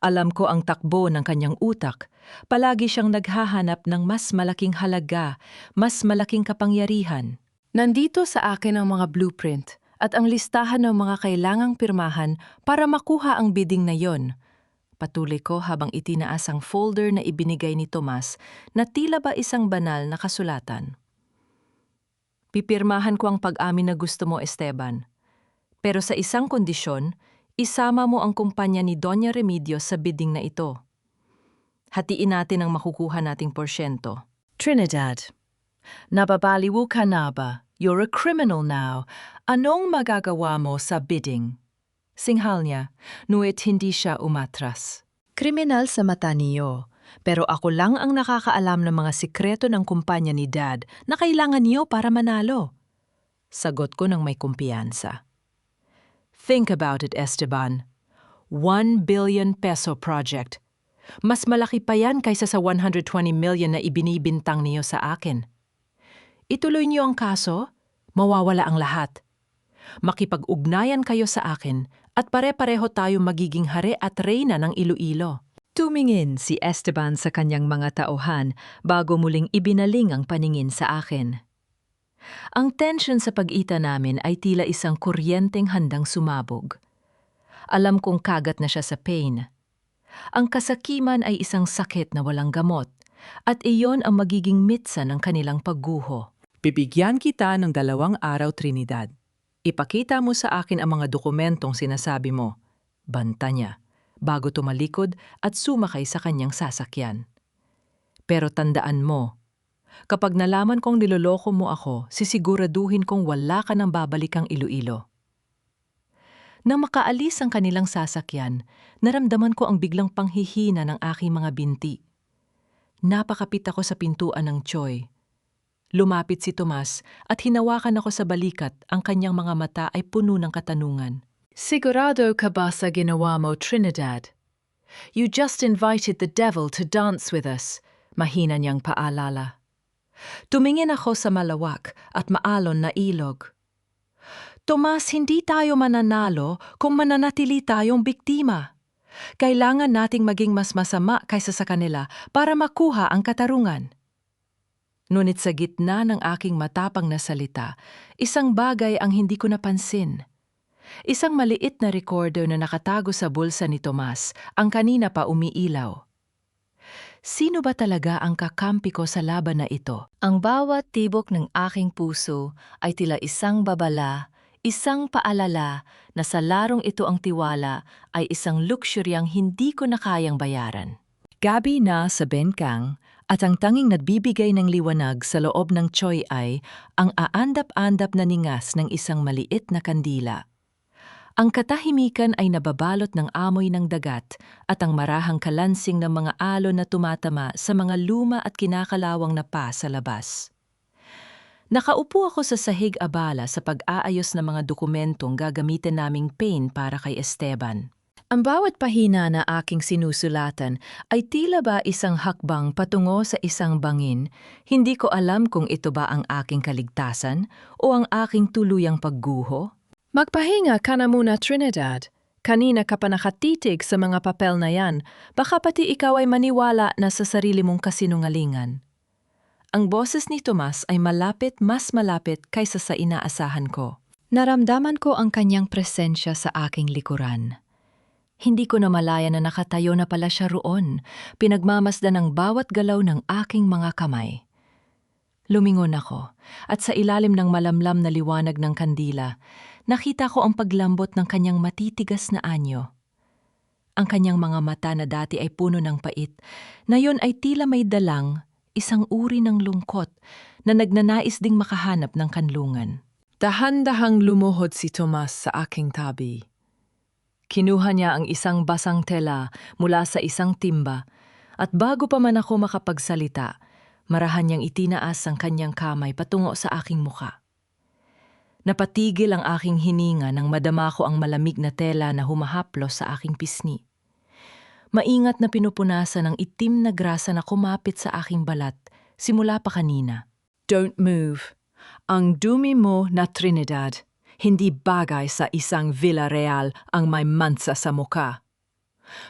Alam ko ang takbo ng kanyang utak. Palagi siyang naghahanap ng mas malaking halaga, mas malaking kapangyarihan. Nandito sa akin ang mga blueprint at ang listahan ng mga kailangang pirmahan para makuha ang bidding na yon. Patuloy ko habang itinaas ang folder na ibinigay ni Tomas na tila ba isang banal na kasulatan. Pipirmahan ko ang pag-amin na gusto mo, Esteban. Pero sa isang kondisyon, isama mo ang kumpanya ni Doña Remedios sa bidding na ito. Hatiin natin ang makukuha nating porsyento. Trinidad, nababaliw ka na ba? You're a criminal now. Anong magagawa mo sa bidding? Singhal niya, nuit hindi siya umatras. Kriminal sa mata niyo. Pero ako lang ang nakakaalam ng mga sikreto ng kumpanya ni Dad na kailangan niyo para manalo. Sagot ko ng may kumpiyansa. Think about it, Esteban. ₱1 billion project. Mas malaki pa yan kaysa sa 120 million na ibinibintang niyo sa akin. Ituloy niyo ang kaso, mawawala ang lahat. Makipag-ugnayan kayo sa akin at pare-pareho tayo magiging hari at reyna ng Iloilo. Tumingin si Esteban sa kanyang mga tauhan bago muling ibinaling ang paningin sa akin. Ang tension sa pagitan namin ay tila isang kuryenteng handang sumabog. Alam kong kagat na siya sa pain. Ang kasakiman ay isang sakit na walang gamot at iyon ang magiging mitsa ng kanilang pagguho. Bibigyan kita ng 2 araw, Trinidad. Ipakita mo sa akin ang mga dokumentong sinasabi mo. Banta niya, bago tumalikod at sumakay sa kanyang sasakyan. Pero tandaan mo, kapag nalaman kong niloloko mo ako, sisiguraduhin kong wala ka nang babalikang Iloilo. Nang makaalis ang kanilang sasakyan, naramdaman ko ang biglang panghihina ng aking mga binti. Napakapit ako sa pintuan ng Choi. Lumapit si Tomas at hinawakan ako sa balikat, ang kanyang mga mata ay puno ng katanungan. Sigurado ka ba sa ginawa mo, Trinidad? You just invited the devil to dance with us, mahina niyang paalala. Tumingin ako sa malawak at maalon na ilog. Tomas, hindi tayo mananalo kung mananatili tayong biktima. Kailangan nating maging mas masama kaysa sa kanila para makuha ang katarungan. Ngunit sa gitna ng aking matapang na salita, isang bagay ang hindi ko napansin. Isang maliit na recorder na nakatago sa bulsa ni Tomas, ang kanina pa umiilaw. Sino ba talaga ang kakampi ko sa laban na ito? Ang bawat tibok ng aking puso ay tila isang babala, isang paalala na sa larong ito ang tiwala ay isang luksuryang hindi ko na kayang bayaran. Gabi na sa bengkang at ang tanging nagbibigay ng liwanag sa loob ng Choi ay ang aandap-andap na ningas ng isang maliit na kandila. Ang katahimikan ay nababalot ng amoy ng dagat at ang marahang kalansing ng mga alon na tumatama sa mga luma at kinakalawang na pa sa labas. Nakaupo ako sa sahig abala sa pag-aayos ng mga dokumentong gagamitin naming pain para kay Esteban. Ang bawat pahina na aking sinusulatan ay tila ba isang hakbang patungo sa isang bangin. Hindi ko alam kung ito ba ang aking kaligtasan o ang aking tuluyang pagguho. Magpahinga ka na muna, Trinidad. Kanina ka pa nakatitig sa mga papel na yan. Baka pati ikaw ay maniwala na sa sarili mong kasinungalingan. Ang boses ni Tomas ay mas malapit kaysa sa inaasahan ko. Naramdaman ko ang kanyang presensya sa aking likuran. Hindi ko na malaya na nakatayo na pala siya roon, pinagmamasdan ng bawat galaw ng aking mga kamay. Lumingon ako, at sa ilalim ng malamlam na liwanag ng kandila, nakita ko ang paglambot ng kanyang matitigas na anyo. Ang kanyang mga mata na dati ay puno ng pait, ngayon ay tila may dalang, isang uri ng lungkot na nagnanais ding makahanap ng kanlungan. Dahan-dahang lumuhod si Tomas sa aking tabi. Kinuha niya ang isang basang tela mula sa isang timba at bago pa man ako makapagsalita, marahan niyang itinaas ang kanyang kamay patungo sa aking muka. Napatigil ang aking hininga nang madama ko ang malamig na tela na humahaplos sa aking pisngi. Maingat na pinupunasan ng itim na grasa na kumapit sa aking balat simula pa kanina. Don't move. Ang dumi mo na Trinidad. Hindi bagay sa isang Villarreal ang may mansa sa muka.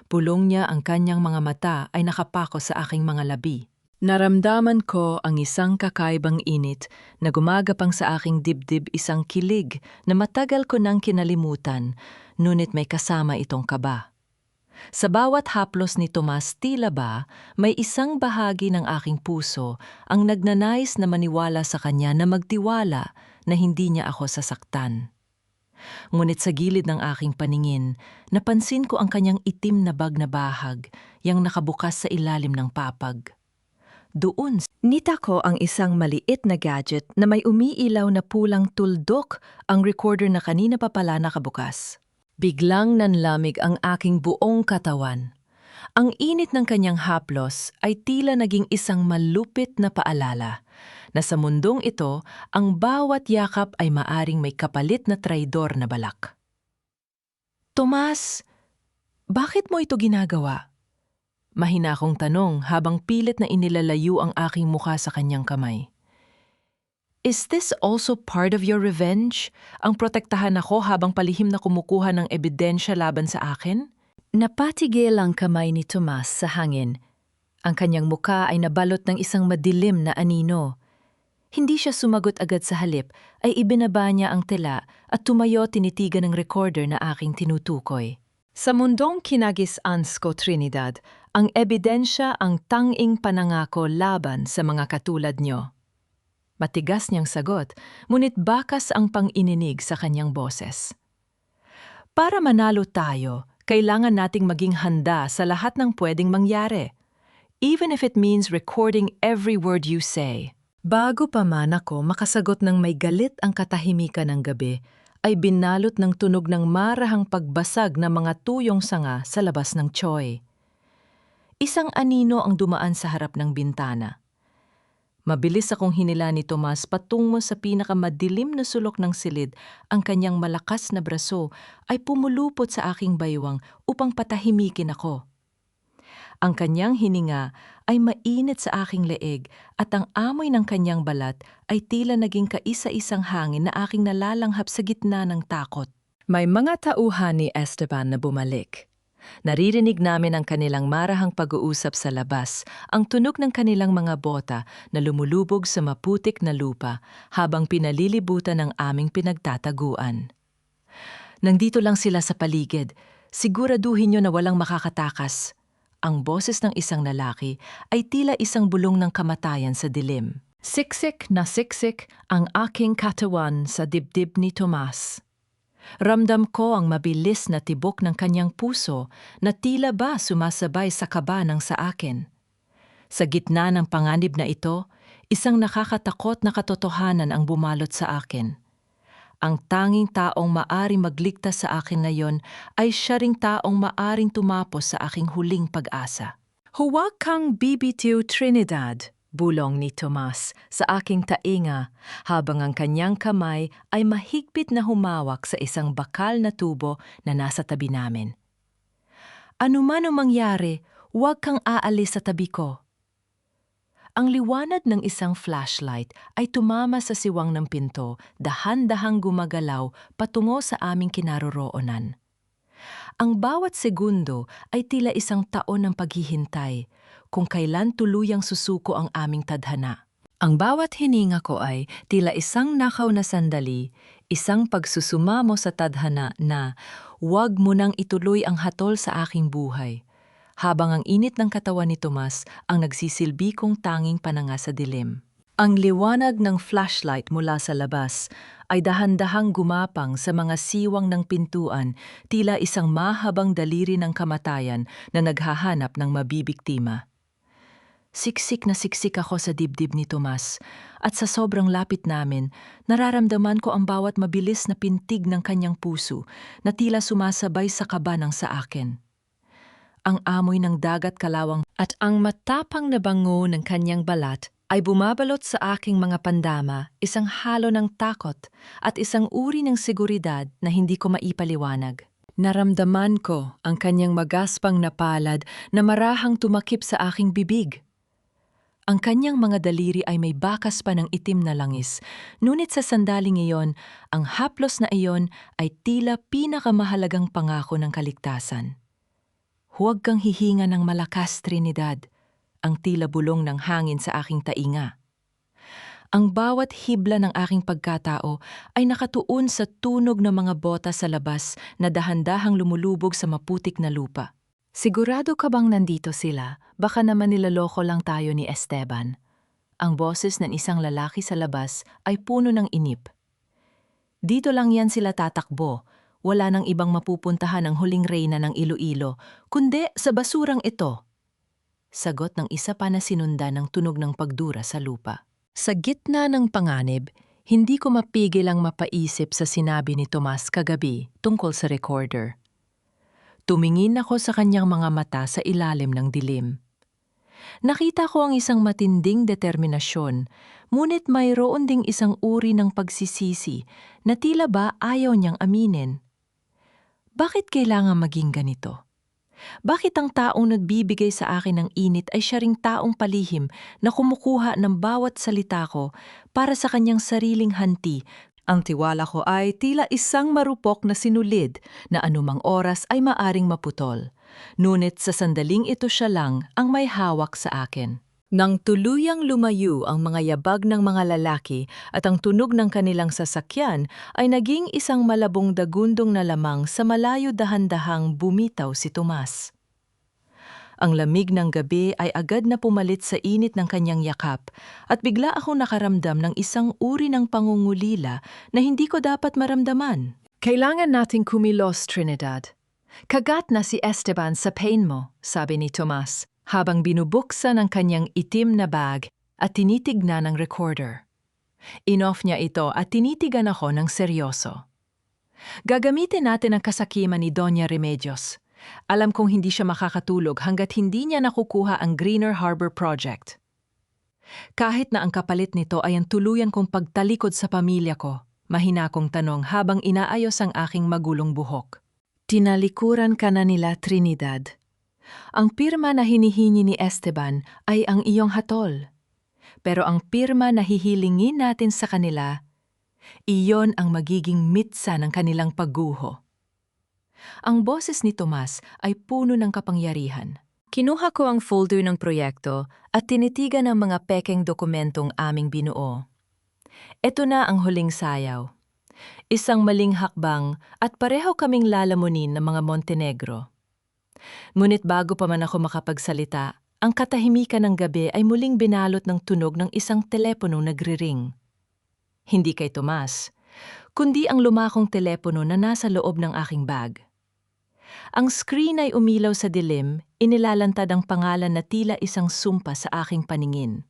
Pulong niya ang kanyang mga mata ay nakapako sa aking mga labi. Naramdaman ko ang isang kakaibang init na gumagapang sa aking dibdib, isang kilig na matagal ko nang kinalimutan, ngunit may kasama itong kaba. Sa bawat haplos ni Tomas, tila ba may isang bahagi ng aking puso ang nagnanais na maniwala sa kanya na magtiwala na hindi niya ako sasaktan. Ngunit sa gilid ng aking paningin, napansin ko ang kanyang itim na bag na bahag, yang nakabukas sa ilalim ng papag. Doon, nita ko ang isang maliit na gadget na may umiilaw na pulang tuldok, ang recorder na kanina pa pala nakabukas. Biglang nanlamig ang aking buong katawan. Ang init ng kanyang haplos ay tila naging isang malupit na paalala na sa mundong ito, ang bawat yakap ay maaring may kapalit na traidor na balak. Tomas, bakit mo ito ginagawa? Mahina akong tanong habang pilit na inilalayo ang aking mukha sa kanyang kamay. Is this also part of your revenge? Ang protektahan ako habang palihim na kumukuha ng ebidensya laban sa akin? Napatigil ang kamay ni Tomas sa hangin. Ang kanyang muka ay nabalot ng isang madilim na anino. Hindi siya sumagot agad sa halip, ay ibinaba niya ang tela at tumayo tinitigan ng recorder na aking tinutukoy. Sa mundong kinagis-ans ko, Trinidad, ang ebidensya ang tanging panangako laban sa mga katulad nyo. Matigas niyang sagot, ngunit bakas ang pang-ininig sa kanyang boses. Para manalo tayo, kailangan nating maging handa sa lahat ng pwedeng mangyari. Even if it means recording every word you say. Bago pa man ako makasagot ng may galit ang katahimikan ng gabi, ay binalot ng tunog ng marahang pagbasag ng mga tuyong sanga sa labas ng Choy. Isang anino ang dumaan sa harap ng bintana. Mabilis akong hinila ni Tomas patungo sa pinakamadilim na sulok ng silid. Ang kanyang malakas na braso ay pumulupot sa aking baywang upang patahimikin ako. Ang kanyang hininga ay mainit sa aking leeg at ang amoy ng kanyang balat ay tila naging kaisa-isang hangin na aking nalalanghap sa gitna ng takot. May mga tauhan ni Esteban na bumalik. Naririnig namin ang kanilang marahang pag-uusap sa labas, ang tunog ng kanilang mga bota na lumulubog sa maputik na lupa habang pinalilibutan ng aming pinagtataguan. Nandito lang sila sa paligid, siguraduhin nyo na walang makakatakas. Ang boses ng isang lalaki ay tila isang bulong ng kamatayan sa dilim. Siksik na siksik ang aking katawan sa dibdib ni Tomas. Ramdam ko ang mabilis na tibok ng kanyang puso na tila ba sumasabay sa kaba ng sa akin. Sa gitna ng panganib na ito, isang nakakatakot na katotohanan ang bumalot sa akin. Ang tanging taong maaring magligtas sa akin ngayon ay siya ring taong maaring tumapos sa aking huling pag-asa. Huwag kang bibitiw, Trinidad, bulong ni Tomas sa aking tainga habang ang kanyang kamay ay mahigpit na humawak sa isang bakal na tubo na nasa tabi namin. Ano man ang mangyari, huwag kang aalis sa tabi ko. Ang liwanag ng isang flashlight ay tumama sa siwang ng pinto, dahan-dahang gumagalaw patungo sa aming kinaroroonan. Ang bawat segundo ay tila isang taon ng paghihintay, kung kailan tuluyang susuko ang aming tadhana. Ang bawat hininga ko ay tila isang nakaw na sandali, isang pagsusumamo sa tadhana na huwag mo nang ituloy ang hatol sa aking buhay. Habang ang init ng katawan ni Tomas ang nagsisilbi kong tanging pananga sa dilim. Ang liwanag ng flashlight mula sa labas ay dahan-dahang gumapang sa mga siwang ng pintuan, tila isang mahabang daliri ng kamatayan na naghahanap ng mabibiktima. Siksik na siksik ako sa dibdib ni Tomas at sa sobrang lapit namin, nararamdaman ko ang bawat mabilis na pintig ng kanyang puso na tila sumasabay sa kaba ng sa akin. Ang amoy ng dagat kalawang at ang matapang na bango ng kanyang balat ay bumabalot sa aking mga pandama, isang halo ng takot at isang uri ng seguridad na hindi ko maipaliwanag. Naramdaman ko ang kanyang magaspang na palad na marahang tumakip sa aking bibig. Ang kanyang mga daliri ay may bakas pa ng itim na langis, ngunit sa sandaling iyon, ang haplos na iyon ay tila pinakamahalagang pangako ng kaligtasan. Huwag kang hihinga ng malakas, Trinidad, ang tila bulong ng hangin sa aking tainga. Ang bawat hibla ng aking pagkatao ay nakatuon sa tunog ng mga bota sa labas na dahan-dahang lumulubog sa maputik na lupa. Sigurado ka bang nandito sila? Baka naman nilaloko lang tayo ni Esteban. Ang boses ng isang lalaki sa labas ay puno ng inip. Dito lang yan sila tatakbo. Wala nang ibang mapupuntahan ang huling reyna ng Iloilo, kundi sa basurang ito. Sagot ng isa pa na sinundan ng tunog ng pagdura sa lupa. Sa gitna ng panganib, hindi ko mapigil ang mapaisip sa sinabi ni Tomas kagabi tungkol sa recorder. Tumingin ako sa kanyang mga mata sa ilalim ng dilim. Nakita ko ang isang matinding determinasyon, ngunit mayroon ding isang uri ng pagsisisi na tila ba ayaw niyang aminin. Bakit kailangan maging ganito? Bakit ang taong nagbibigay sa akin ng init ay siya ring taong palihim na kumukuha ng bawat salita ko para sa kanyang sariling hanti? Ang tiwala ko ay tila isang marupok na sinulid na anumang oras ay maaring maputol. Ngunit sa sandaling ito siya lang ang may hawak sa akin. Nang tuluyang lumayo ang mga yabag ng mga lalaki at ang tunog ng kanilang sasakyan ay naging isang malabong dagundong na lamang sa malayo dahan-dahang bumitaw si Tomas. Ang lamig ng gabi ay agad na pumalit sa init ng kanyang yakap at bigla akong nakaramdam ng isang uri ng pangungulila na hindi ko dapat maramdaman. Kailangan nating kumilos, Trinidad. Kagat na si Esteban sa pain mo, sabi ni Tomas, habang binubuksan ang kanyang itim na bag at tinitignan ang recorder. Inoff niya ito at tinitigan ako ng seryoso. Gagamitin natin ang kasakiman ni Doña Remedios. Alam kong hindi siya makakatulog hanggat hindi niya nakukuha ang Greener Harbor Project. Kahit na ang kapalit nito ay ang tuluyan kong pagtalikod sa pamilya ko, mahina kong tanong habang inaayos ang aking magulong buhok. Tinalikuran ka na nila, Trinidad. Ang pirma na hinihingi ni Esteban ay ang iyong hatol. Pero ang pirma na hihilingin natin sa kanila, iyon ang magiging mitsa ng kanilang pagguho. Ang boses ni Tomas ay puno ng kapangyarihan. Kinuha ko ang folder ng proyekto at tinitigan ang mga pekeng dokumentong aming binuo. Ito na ang huling sayaw. Isang maling hakbang at pareho kaming lalamunin ng mga Montenegro. Ngunit bago pa man ako makapagsalita, ang katahimikan ng gabi ay muling binalot ng tunog ng isang teleponong nagriring. Hindi kay Tomas, kundi ang lumakong telepono na nasa loob ng aking bag. Ang screen ay umilaw sa dilim, inilalantad ang pangalan na tila isang sumpa sa aking paningin.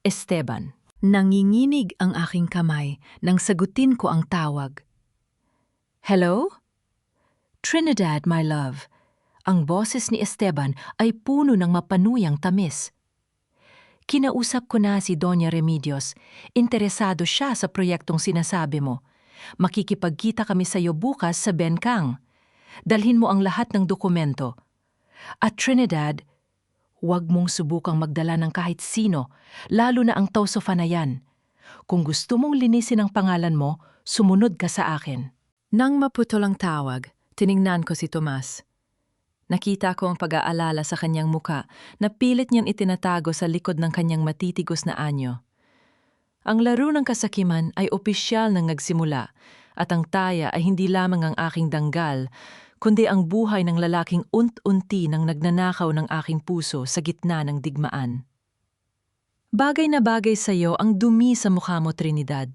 Esteban. Nanginginig ang aking kamay nang sagutin ko ang tawag. Hello? Trinidad, my love. Ang boses ni Esteban ay puno ng mapanuyang tamis. Kinausap ko na si Doña Remedios. Interesado siya sa proyektong sinasabi mo. Makikipagkita kami sa iyo bukas sa Bencang. Dalhin mo ang lahat ng dokumento. At Trinidad, huwag mong subukang magdala ng kahit sino, lalo na ang Tausofa na yan. Kung gusto mong linisin ang pangalan mo, sumunod ka sa akin. Nang maputol ang tawag, tiningnan ko si Tomas. Nakita ko ang pag-aalala sa kanyang muka na pilit niyang itinatago sa likod ng kanyang matitigos na anyo. Ang laro ng kasakiman ay opisyal na nagsimula at ang taya ay hindi lamang ang aking danggal, kundi ang buhay ng lalaking unt-unti nang nagnanakaw ng aking puso sa gitna ng digmaan. Bagay na bagay sa iyo ang dumi sa mukha mo, Trinidad.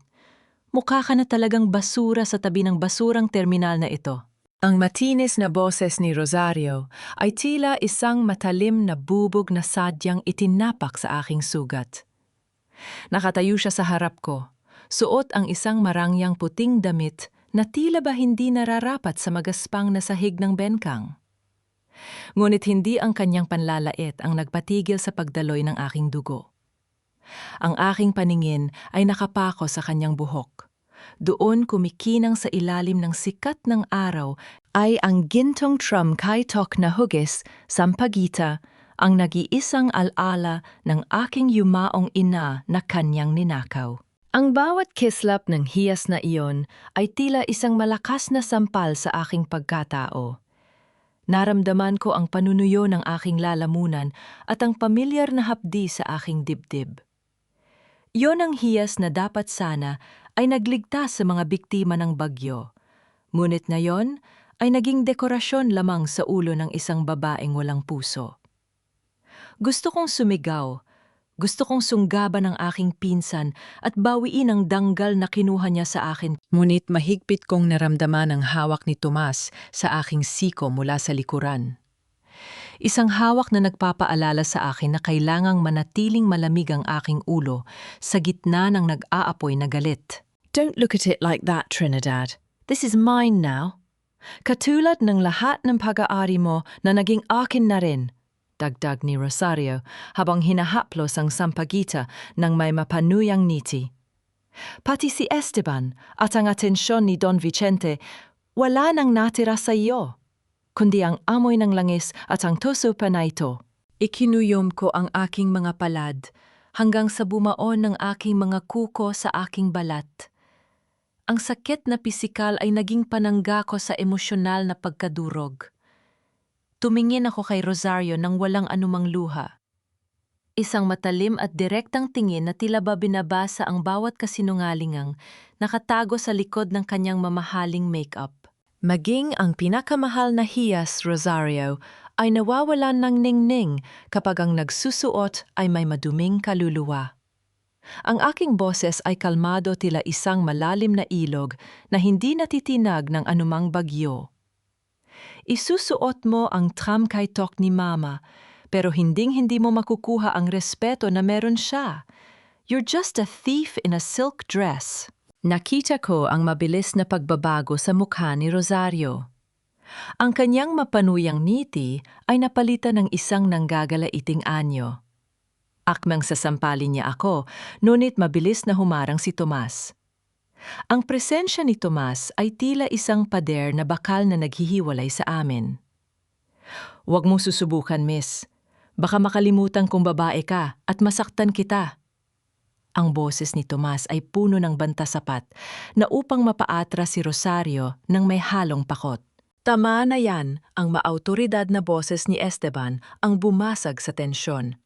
Mukha ka na talagang basura sa tabi ng basurang terminal na ito. Ang matinis na boses ni Rosario ay tila isang matalim na bubog na sadyang itinapak sa aking sugat. Nakatayo siya sa harap ko, suot ang isang marangyang puting damit na tila ba hindi nararapat sa magaspang na sahig ng Bencang. Ngunit hindi ang kanyang panlalait ang nagpatigil sa pagdaloy ng aking dugo. Ang aking paningin ay nakapako sa kanyang buhok. Doon kumikinang sa ilalim ng sikat ng araw ay ang gintong tram-kaitok na hugis, sampagita, ang nag-iisang alaala ng aking yumaong ina na kanyang ninakaw. Ang bawat kislap ng hiyas na iyon ay tila isang malakas na sampal sa aking pagkatao. Naramdaman ko ang panunuyo ng aking lalamunan at ang pamilyar na hapdi sa aking dibdib. Yon ang hiyas na dapat sana ay nagligtas sa mga biktima ng bagyo. Ngunit ngayon ay naging dekorasyon lamang sa ulo ng isang babaeng walang puso. Gusto kong sumigaw. Gusto kong sunggaban ang aking pinsan at bawiin ang danggal na kinuha niya sa akin. Ngunit mahigpit kong naramdaman ang hawak ni Tomas sa aking siko mula sa likuran. Isang hawak na nagpapaalala sa akin na kailangang manatiling malamig ang aking ulo sa gitna ng nag-aapoy na galit. Don't look at it like that, Trinidad. This is mine now. Katulad ng lahat ng pag-aari mo na naging akin na rin. Dagdag ni Rosario habang hinahaplos ang sampagita ng may mapanuyang ngiti. Pati si Esteban at ang atensyon ni Don Vicente, wala nang natira sa iyo. kundi ang amoy ng langis at ang tuso pa na ito. Ikinuyom ko ang aking mga palad hanggang sa bumaon ng aking mga kuko sa aking balat. Ang sakit na pisikal ay naging panangga ko sa emosyonal na pagkadurog. Tumingin ako kay Rosario nang walang anumang luha. Isang matalim at direktang tingin na tila ba binabasa ang bawat kasinungalingang nakatago sa likod ng kanyang mamahaling makeup. Maging ang pinakamahal na hiyas, Rosario, ay nawawalan ng ningning kapag ang nagsusuot ay may maduming kaluluwa. Ang aking boses ay kalmado tila isang malalim na ilog na hindi natitinag ng anumang bagyo. Isusuot mo ang tramkaitok ni Mama, pero hinding-hindi mo makukuha ang respeto na meron siya. You're just a thief in a silk dress. Nakita ko ang mabilis na pagbabago sa mukha ni Rosario. Ang kanyang mapanuyang ngiti ay napalitan ng isang nanggagalaiting anyo. Akmang sasampalin niya ako, ngunit mabilis na humarang si Tomas. Ang presensya ni Tomas ay tila isang pader na bakal na naghihiwalay sa amin. "Huwag mo susubukan, miss. Baka makalimutan kong babae ka at masaktan kita." Ang boses ni Tomas ay puno ng bantasapat na upang mapaatras si Rosario nang may halong pakot. Tama na yan, ang maautoridad na boses ni Esteban ang bumasag sa tensyon.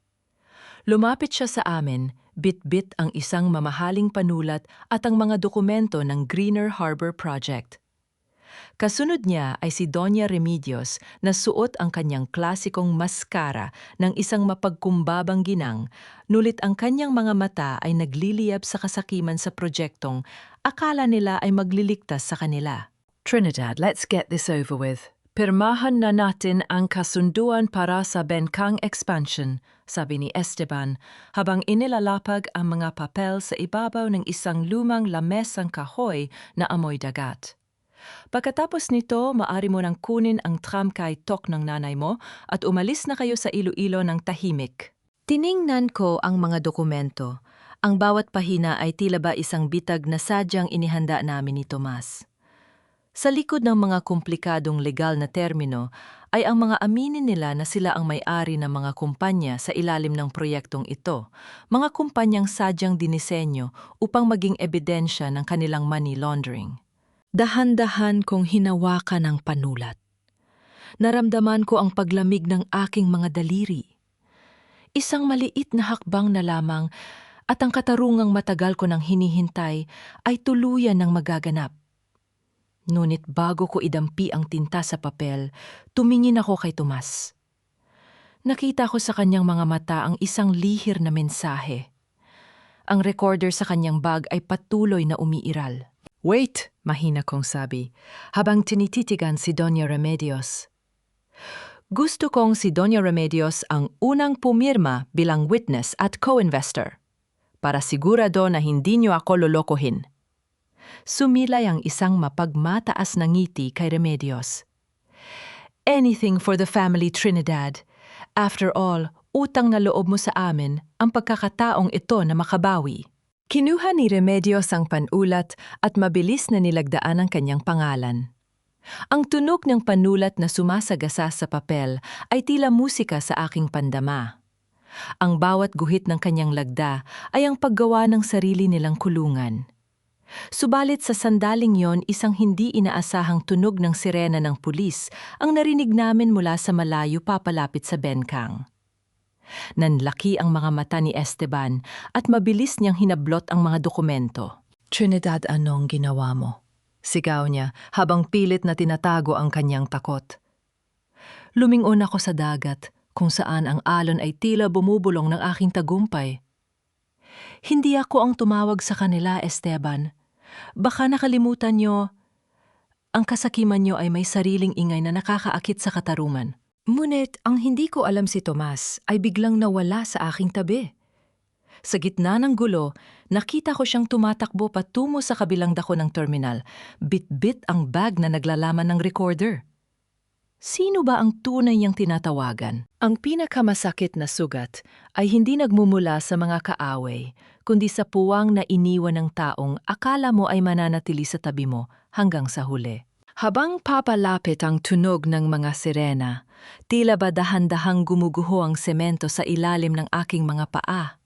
Lumapit siya sa amin, bit-bit ang isang mamahaling panulat at ang mga dokumento ng Greener Harbor Project. Kasunod niya ay si Doña Remedios na suot ang kanyang klasikong maskara ng isang mapagkumbabang ginang, nulit ang kanyang mga mata ay nagliliyab sa kasakiman sa proyektong akala nila ay magliligtas sa kanila. "Trinidad, let's get this over with. Pirmahan na natin ang kasunduan para sa Bencang expansion," sabi ni Esteban habang inilalapag ang mga papel sa ibabaw ng isang lumang lamesang kahoy na amoy dagat. "Pagkatapos nito, maari mo nang kunin ang tramkaitok ng nanay mo at umalis na kayo sa Iloilo ng tahimik." Tiningnan ko ang mga dokumento. Ang bawat pahina ay tila ba isang bitag na sadyang inihanda namin ni Tomas. Sa likod ng mga komplikadong legal na termino ay ang mga aminin nila na sila ang may-ari ng mga kumpanya sa ilalim ng proyektong ito, mga kumpanyang sadyang dinisenyo upang maging ebidensya ng kanilang money laundering. Dahan-dahan kong hinawakan ang panulat. Naramdaman ko ang paglamig ng aking mga daliri. Isang maliit na hakbang na lamang at ang katarungang matagal ko nang hinihintay ay tuluyan ng magaganap. Ngunit bago ko idampi ang tinta sa papel, tumingin ako kay Tomas. Nakita ko sa kanyang mga mata ang isang lihir na mensahe. Ang recorder sa kanyang bag ay patuloy na umiiral. "Wait!" mahina kong sabi, habang tinititigan si Doña Remedios. "Gusto kong si Doña Remedios ang unang pumirma bilang witness at co-investor, para sigurado na hindi niyo ako lolokohin." Sumilay ang isang mapagmataas na ngiti kay Remedios. "Anything for the family, Trinidad. After all, utang na loob mo sa amin ang pagkakataong ito na makabawi." Kinuha ni Remedios ang panulat at mabilis na nilagdaan ang kanyang pangalan. Ang tunog ng panulat na sumasagasa sa papel ay tila musika sa aking pandama. Ang bawat guhit ng kanyang lagda ay ang paggawa ng sarili nilang kulungan. Subalit sa sandaling yon, isang hindi inaasahang tunog ng sirena ng pulis ang narinig namin mula sa malayo papalapit sa Bencang. Nanlaki ang mga mata ni Esteban at mabilis niyang hinablot ang mga dokumento. "Trinidad, anong ginawa mo?" sigaw niya habang pilit na tinatago ang kanyang takot. Lumingon ako sa dagat kung saan ang alon ay tila bumubulong ng aking tagumpay. "Hindi ako ang tumawag sa kanila, Esteban. Baka nakalimutan niyo, ang kasakiman niyo ay may sariling ingay na nakakaakit sa katarungan." Ngunit ang hindi ko alam si Tomas ay biglang nawala sa aking tabi. Sa gitna ng gulo, nakita ko siyang tumatakbo patungo sa kabilang dako ng terminal, bit-bit ang bag na naglalaman ng recorder. Sino ba ang tunay niyang tinatawagan? Ang pinakamasakit na sugat ay hindi nagmumula sa mga kaaway, kundi sa puwang na iniwan ng taong akala mo ay mananatili sa tabi mo hanggang sa huli. Habang papalapit ang tunog ng mga sirena, tila ba dahan-dahang gumuguho ang semento sa ilalim ng aking mga paa.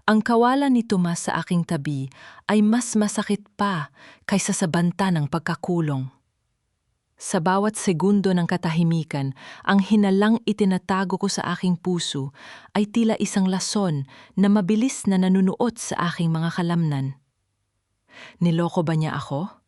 Ang kawalan ni Tomas sa aking tabi ay mas masakit pa kaysa sa banta ng pagkakulong. Sa bawat segundo ng katahimikan, ang hinalang itinatago ko sa aking puso ay tila isang lason na mabilis na nanunuot sa aking mga kalamnan. Niloko ba niya ako?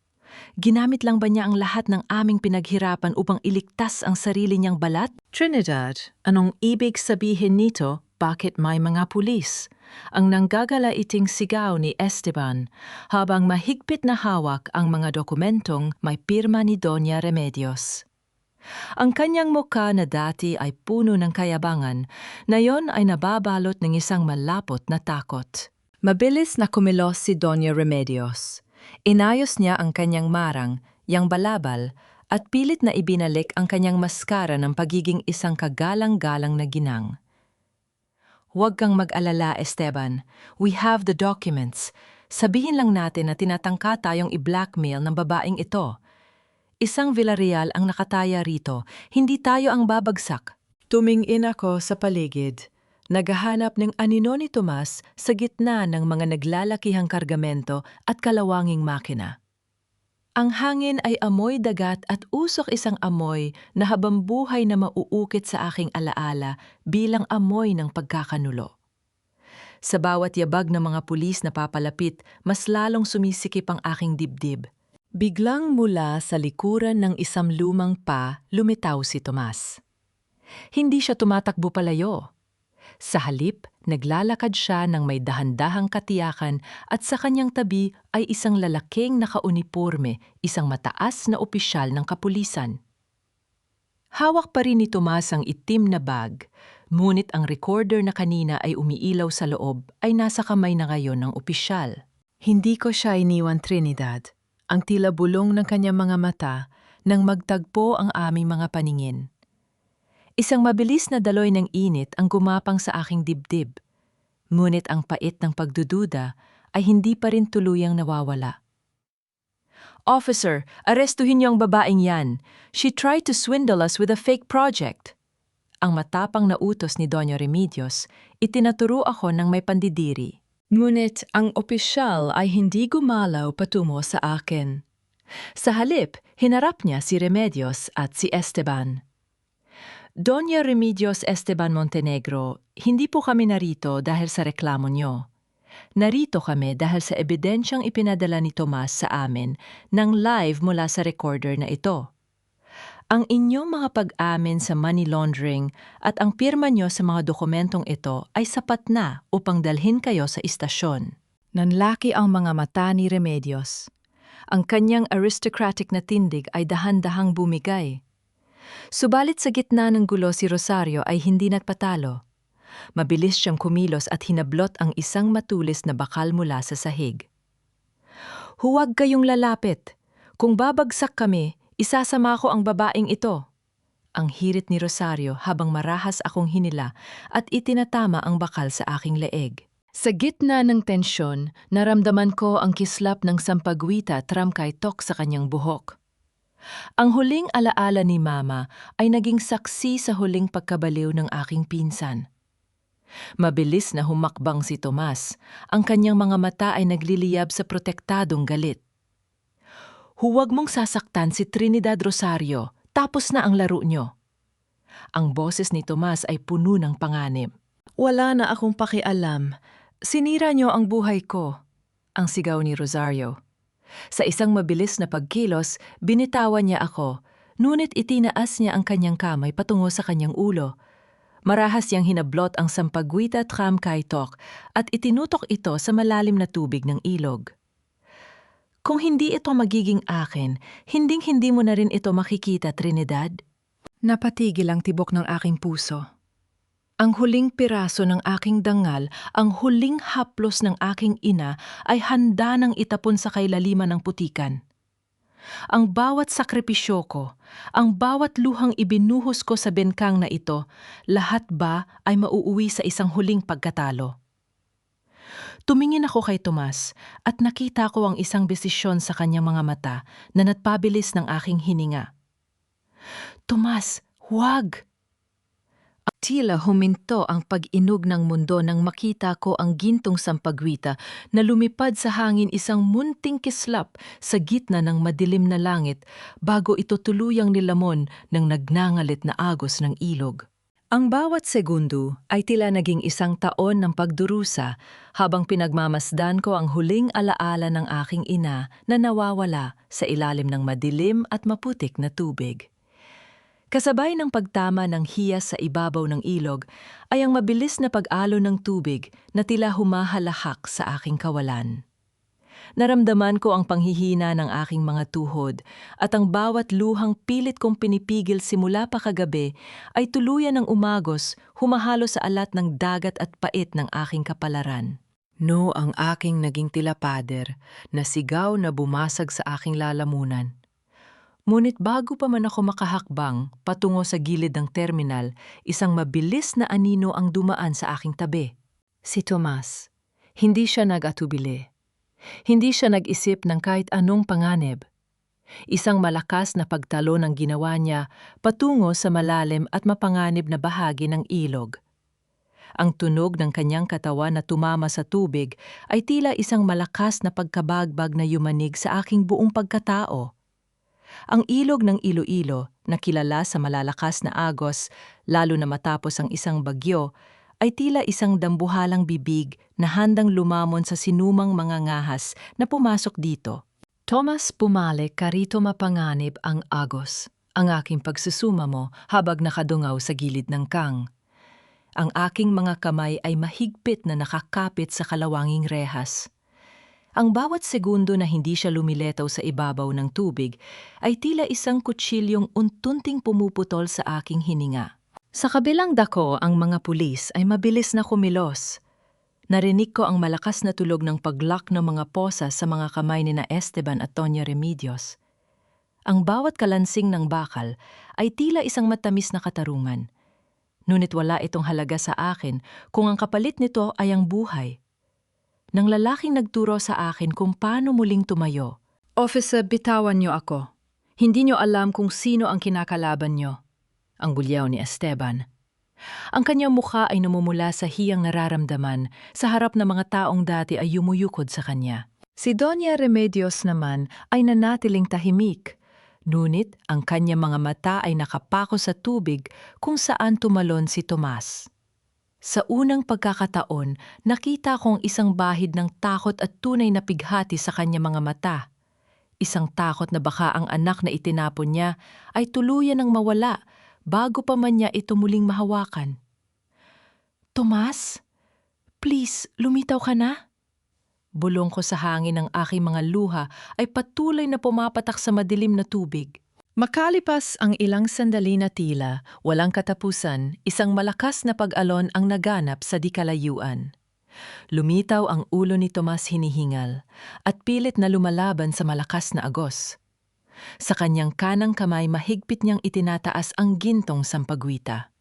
Ginamit lang ba niya ang lahat ng aming pinaghirapan upang iligtas ang sarili niyang balat? Trinidad, anong ibig sabihin nito? Bakit may mga pulis? Ang nanggagala-iting sigaw ni Esteban habang mahigpit na hawak ang mga dokumentong may pirma ni Doña Remedios. Ang kanyang mukha na dati ay puno ng kayabangan, ngayon ay nababalot ng isang malapot na takot. Mabilis na kumilos si Doña Remedios. Inayos niya ang kanyang marang, yang balabal, at pilit na ibinalik ang kanyang maskara ng pagiging isang kagalang-galang na ginang. Huwag kang mag-alala, Esteban. We have the documents. Sabihin lang natin na tinatangka tayong i-blackmail ng babaeng ito. Isang Villarreal ang nakataya rito, hindi tayo ang babagsak. Tumingin ako sa paligid. Naghahanap ng anino ni Tomas sa gitna ng mga naglalakihang kargamento at kalawanging makina. Ang hangin ay amoy dagat at usok isang amoy na habambuhay na mauukit sa aking alaala bilang amoy ng pagkakanulo. Sa bawat yabag ng mga pulis na papalapit, mas lalong sumisikip ang aking dibdib. Biglang mula sa likuran ng isang lumang pa, lumitaw si Tomas. Hindi siya tumatakbo palayo. Sa halip, naglalakad siya ng may dahan-dahang katiyakan at sa kanyang tabi ay isang lalaking nakauniporme, isang mataas na opisyal ng kapulisan. Hawak pa rin ni Tomas ang itim na bag, ngunit ang recorder na kanina ay umiilaw sa loob ay nasa kamay na ngayon ng opisyal. Hindi ko siya iniwan, Trinidad. Ang tila bulong ng kanyang mga mata nang magtagpo ang aming mga paningin. Isang mabilis na daloy ng init ang gumapang sa aking dibdib. Ngunit ang pait ng pagdududa ay hindi pa rin tuluyang nawawala. Officer, arestuhin niyo ang babaeng yan. She tried to swindle us with a fake project. Ang matapang na utos ni Doña Remedios, itinaturo ako ng may pandidiri. Ngunit ang opisyal ay hindi gumalaw patungo sa akin. Sa halip, hinarap niya si Remedios at si Esteban. Doña Remedios Esteban Montenegro, hindi po kami narito dahil sa reklamo nyo. Narito kami dahil sa ebidensyang ipinadala ni Tomas sa amin ng live mula sa recorder na ito. Ang inyong mga pag-amin sa money laundering at ang pirma nyo sa mga dokumentong ito ay sapat na upang dalhin kayo sa istasyon. Nanlaki ang mga mata ni Remedios. Ang kanyang aristocratic na tindig ay dahan-dahang bumigay. Subalit sa gitna ng gulo si Rosario ay hindi nagpatalo. Mabilis siyang kumilos at hinablot ang isang matulis na bakal mula sa sahig. Huwag kayong lalapit. Kung babagsak kami, isasama ko ang babaeng ito. Ang hirit ni Rosario habang marahas akong hinila at itinatama ang bakal sa aking leeg. Sa gitna ng tensyon, naramdaman ko ang kislap ng sampagwita tramkaytok sa kanyang buhok. Ang huling alaala ni Mama ay naging saksi sa huling pagkabaliw ng aking pinsan. Mabilis na humakbang si Tomas, ang kanyang mga mata ay nagliliyab sa protektadong galit. Huwag mong sasaktan si Trinidad Rosario, tapos na ang laro nyo. Ang boses ni Tomas ay puno ng panganib. Wala na akong pakialam, sinira nyo ang buhay ko, ang sigaw ni Rosario. Sa isang mabilis na pagkilos, binitawan niya ako, ngunit itinaas niya ang kanyang kamay patungo sa kanyang ulo. Marahas niyang hinablot ang sampagwita tramkaytok at itinutok ito sa malalim na tubig ng ilog. Kung hindi ito magiging akin, hinding-hindi mo na rin ito makikita, Trinidad. Napatigil ang tibok ng aking puso. Ang huling piraso ng aking dangal, ang huling haplos ng aking ina ay handa nang itapon sa kailaliman ng putikan. Ang bawat sakripisyo ko, ang bawat luhang ibinuhos ko sa bengkang na ito, lahat ba ay mauuwi sa isang huling pagkatalo? Tumingin ako kay Tomas at nakita ko ang isang desisyon sa kanyang mga mata na natpabilis ng aking hininga. Tomas, huwag! Tila huminto ang pag-inog ng mundo nang makita ko ang gintong sampagwita na lumipad sa hangin isang munting kislap sa gitna ng madilim na langit bago ito tuluyang nilamon ng nagngangalit na agos ng ilog. Ang bawat segundo ay tila naging isang taon ng pagdurusa habang pinagmamasdan ko ang huling alaala ng aking ina na nawawala sa ilalim ng madilim at maputik na tubig. Kasabay ng pagtama ng hiyas sa ibabaw ng ilog ay ang mabilis na pag-alo ng tubig na tila humahalahak sa aking kawalan. Naramdaman ko ang panghihina ng aking mga tuhod at ang bawat luhang pilit kong pinipigil simula pa kagabi ay tuluyan ng umagos, humahalo sa alat ng dagat at pait ng aking kapalaran. No, ang aking naging tila pader na sigaw na bumasag sa aking lalamunan. Ngunit bago pa man ako makahakbang patungo sa gilid ng terminal, isang mabilis na anino ang dumaan sa aking tabi. Si Tomas. Hindi siya nag-atubili. Hindi siya nag-isip ng kahit anong panganib. Isang malakas na pagtalo ng ginawa niya patungo sa malalim at mapanganib na bahagi ng ilog. Ang tunog ng kanyang katawan na tumama sa tubig ay tila isang malakas na pagkabagbag na yumanig sa aking buong pagkatao. Ang ilog ng Iloilo, na kilala sa malalakas na agos, lalo na matapos ang isang bagyo, ay tila isang dambuhalang bibig na handang lumamon sa sinumang mga ngahas na pumasok dito. Tomas, pumalik ka rito mapanganib ang agos, ang aking pagsusumamo habang nakadungaw sa gilid ng kang. Ang aking mga kamay ay mahigpit na nakakapit sa kalawanging rehas. Ang bawat segundo na hindi siya lumiletaw sa ibabaw ng tubig ay tila isang kutsilyong untunting pumuputol sa aking hininga. Sa kabilang dako, ang mga pulis ay mabilis na kumilos. Narinig ko ang malakas na tulog ng paglock ng mga posa sa mga kamay ni na Esteban at Tonya Remedios. Ang bawat kalansing ng bakal ay tila isang matamis na katarungan. Ngunit wala itong halaga sa akin kung ang kapalit nito ay ang buhay. Nang lalaking nagturo sa akin kung paano muling tumayo. Officer, bitawan niyo ako. Hindi niyo alam kung sino ang kinakalaban niyo. Ang bulyaw ni Esteban. Ang kanyang mukha ay namumula sa hiyang nararamdaman sa harap ng mga taong dati ay yumuyukod sa kanya. Si Doña Remedios naman ay nanatiling tahimik. Ngunit ang kanyang mga mata ay nakapako sa tubig kung saan tumalon si Tomas. Sa unang pagkakataon, nakita kong isang bahid ng takot at tunay na pighati sa kanyang mga mata. Isang takot na baka ang anak na itinapon niya ay tuluyan ng mawala bago pa man niya ito muling mahawakan. Tomas, please, lumitaw ka na? Bulong ko sa hangin ng aking mga luha ay patuloy na pumapatak sa madilim na tubig. Makalipas ang ilang sandali na tila, walang katapusan, isang malakas na pag-alon ang naganap sa dikalayuan. Lumitaw ang ulo ni Tomas hinihingal at pilit na lumalaban sa malakas na agos. Sa kanyang kanang kamay mahigpit niyang itinataas ang gintong sampagwita.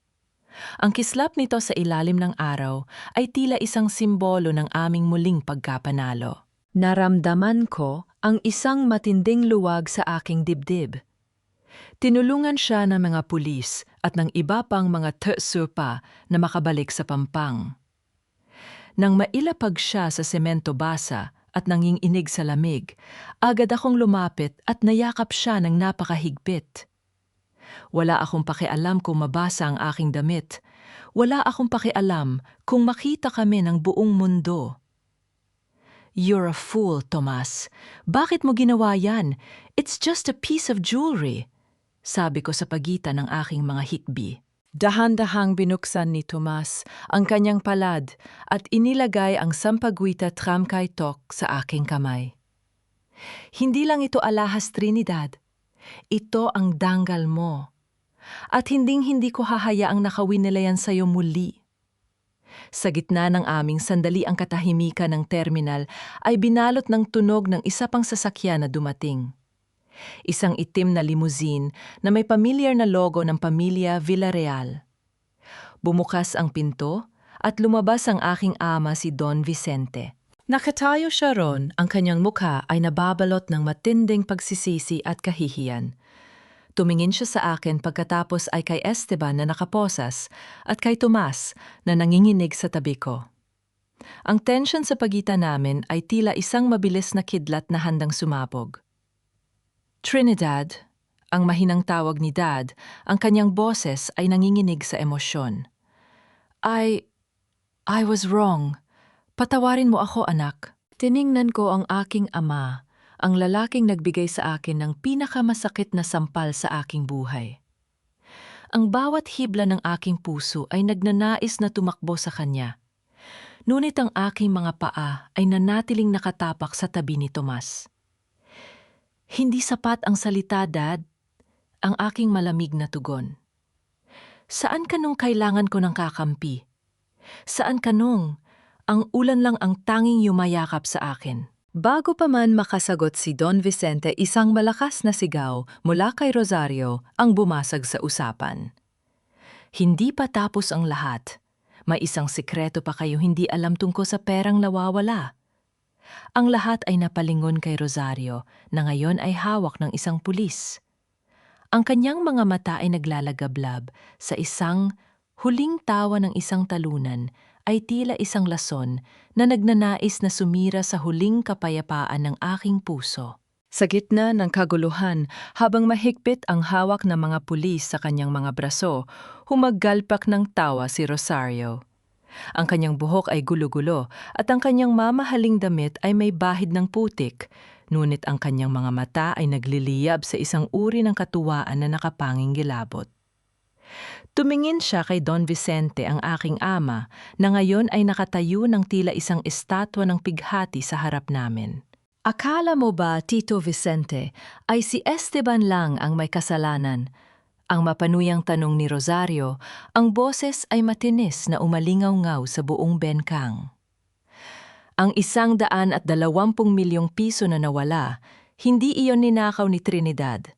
Ang kislap nito sa ilalim ng araw ay tila isang simbolo ng aming muling pagkapanalo. Naramdaman ko ang isang matinding luwag sa aking dibdib. Tinulungan siya ng mga pulis at ng iba pang mga tersurpa na makabalik sa Pampang. Nang mailapag siya sa semento basa at nanginginig sa lamig, agad akong lumapit at nayakap siya ng napakahigpit. Wala akong pakialam kung mabasa ang aking damit. Wala akong pakialam kung makita kami ng buong mundo. You're a fool, Tomas. Bakit mo ginawa yan? It's just a piece of jewelry. Sabi ko sa pagitan ng aking mga hikbi. Dahan-dahang binuksan ni Tomas ang kanyang palad at inilagay ang sampagwita tramkay-tok sa aking kamay. Hindi lang ito alahas, Trinidad. Ito ang danggal mo. At hinding-hindi ko hahayaang nakawin nila yan sa'yo muli. Sa gitna ng aming sandali ang katahimikan ng terminal ay binalot ng tunog ng isa pang sasakyan na dumating. Isang itim na limousine na may pamilyar na logo ng pamilya Villarreal. Bumukas ang pinto at lumabas ang aking ama si Don Vicente. Nakatayo siya ron, ang kanyang mukha ay nababalot ng matinding pagsisisi at kahihiyan. Tumingin siya sa akin pagkatapos ay kay Esteban na nakaposas at kay Tomas na nanginginig sa tabi ko. Ang tensyon sa pagitan namin ay tila isang mabilis na kidlat na handang sumabog. Trinidad, ang mahinang tawag ni Dad, ang kanyang boses ay nanginginig sa emosyon. I was wrong. Patawarin mo ako, anak. Tiningnan ko ang aking ama, ang lalaking nagbigay sa akin ng pinakamasakit na sampal sa aking buhay. Ang bawat hibla ng aking puso ay nagnanais na tumakbo sa kanya. Ngunit ang aking mga paa ay nanatiling nakatapak sa tabi ni Tomas. Hindi sapat ang salita, Dad, ang aking malamig na tugon. Saan ka nung kailangan ko ng kakampi? Saan ka nung ang ulan lang ang tanging yumayakap sa akin? Bago pa man makasagot si Don Vicente, isang malakas na sigaw mula kay Rosario ang bumasag sa usapan. Hindi pa tapos ang lahat. May isang sikreto pa kayo hindi alam tungkol sa perang nawawala. Ang lahat ay napalingon kay Rosario na ngayon ay hawak ng isang pulis. Ang kanyang mga mata ay naglalagablab sa isang huling tawa ng isang talunan ay tila isang lason na nagnanais na sumira sa huling kapayapaan ng aking puso. Sa gitna ng kaguluhan, habang mahigpit ang hawak ng mga pulis sa kanyang mga braso, humaggalpak ng tawa si Rosario. Ang kanyang buhok ay gulo-gulo at ang kanyang mamahaling damit ay may bahid ng putik, ngunit ang kanyang mga mata ay nagliliyab sa isang uri ng katuwaan na nakapanging gilabot. Tumingin siya kay Don Vicente, ang aking ama, na ngayon ay nakatayo ng tila isang estatwa ng pighati sa harap namin. Akala mo ba, Tito Vicente, ay si Esteban lang ang may kasalanan? Ang mapanuyang tanong ni Rosario, ang boses ay matinis na umalingaw-ngaw sa buong benkang. Ang 120 milyong piso na nawala, hindi iyon ninakaw ni Trinidad.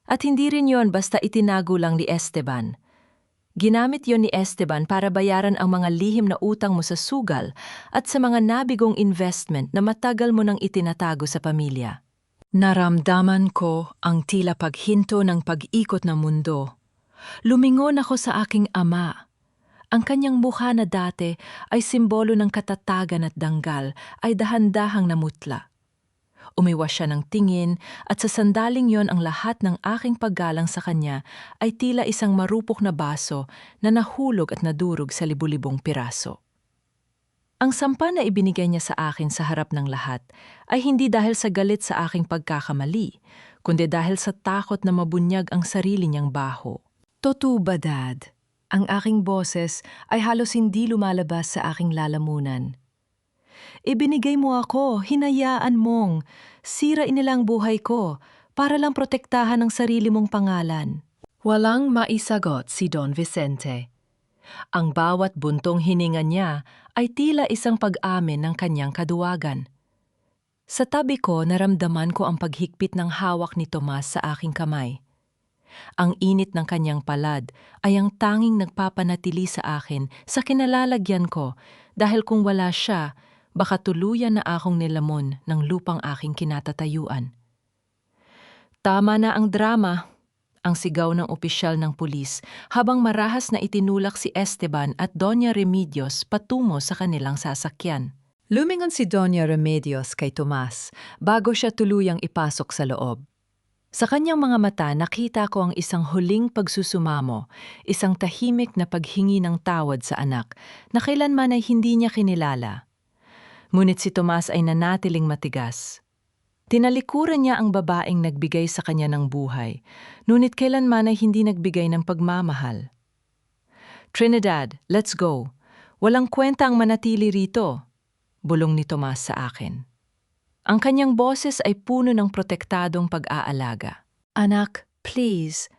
At hindi rin yon basta itinago lang ni Esteban. Ginamit yon ni Esteban para bayaran ang mga lihim na utang mo sa sugal at sa mga nabigong investment na matagal mo nang itinatago sa pamilya. Naramdaman ko ang tila paghinto ng pag-ikot ng mundo. Lumingon ako sa aking ama. Ang kanyang mukha na dati ay simbolo ng katatagan at danggal ay dahan-dahang namutla. Umiwas siya ng tingin at sa sandaling yon ang lahat ng aking paggalang sa kanya ay tila isang marupok na baso na nahulog at nadurog sa libu-libong piraso. Ang sampa na ibinigay niya sa akin sa harap ng lahat ay hindi dahil sa galit sa aking pagkakamali, kundi dahil sa takot na mabunyag ang sarili niyang baho. Totoo ba, Dad? Ang aking boses ay halos hindi lumalabas sa aking lalamunan. Ibinigay mo ako, hinayaan mong, sirain nila ang buhay ko para lang protektahan ang sarili mong pangalan. Walang maisagot si Don Vicente. Ang bawat buntong hininga niya ay tila isang pag-amin ng kanyang kaduwagan. Sa tabi ko, naramdaman ko ang paghigpit ng hawak ni Tomas sa aking kamay. Ang init ng kanyang palad ay ang tanging nagpapanatili sa akin sa kinalalagyan ko dahil kung wala siya, baka tuluyan na akong nilamon ng lupang aking kinatatayuan. Tama na ang drama, ang sigaw ng opisyal ng pulis habang marahas na itinulak si Esteban at Doña Remedios patungo sa kanilang sasakyan. Lumingon si Doña Remedios kay Tomas bago siya tuluyang ipasok sa loob. Sa kanyang mga mata nakita ko ang isang huling pagsusumamo, isang tahimik na paghingi ng tawad sa anak na kailanman ay hindi niya kinilala. Ngunit si Tomas ay nanatiling matigas. Tinalikuran niya ang babaeng nagbigay sa kanya ng buhay, ngunit kailanman ay hindi nagbigay ng pagmamahal. Trinidad, let's go. Walang kwenta ang manatili rito, bulong ni Tomas sa akin. Ang kanyang boses ay puno ng protektadong pag-aalaga. Anak, please,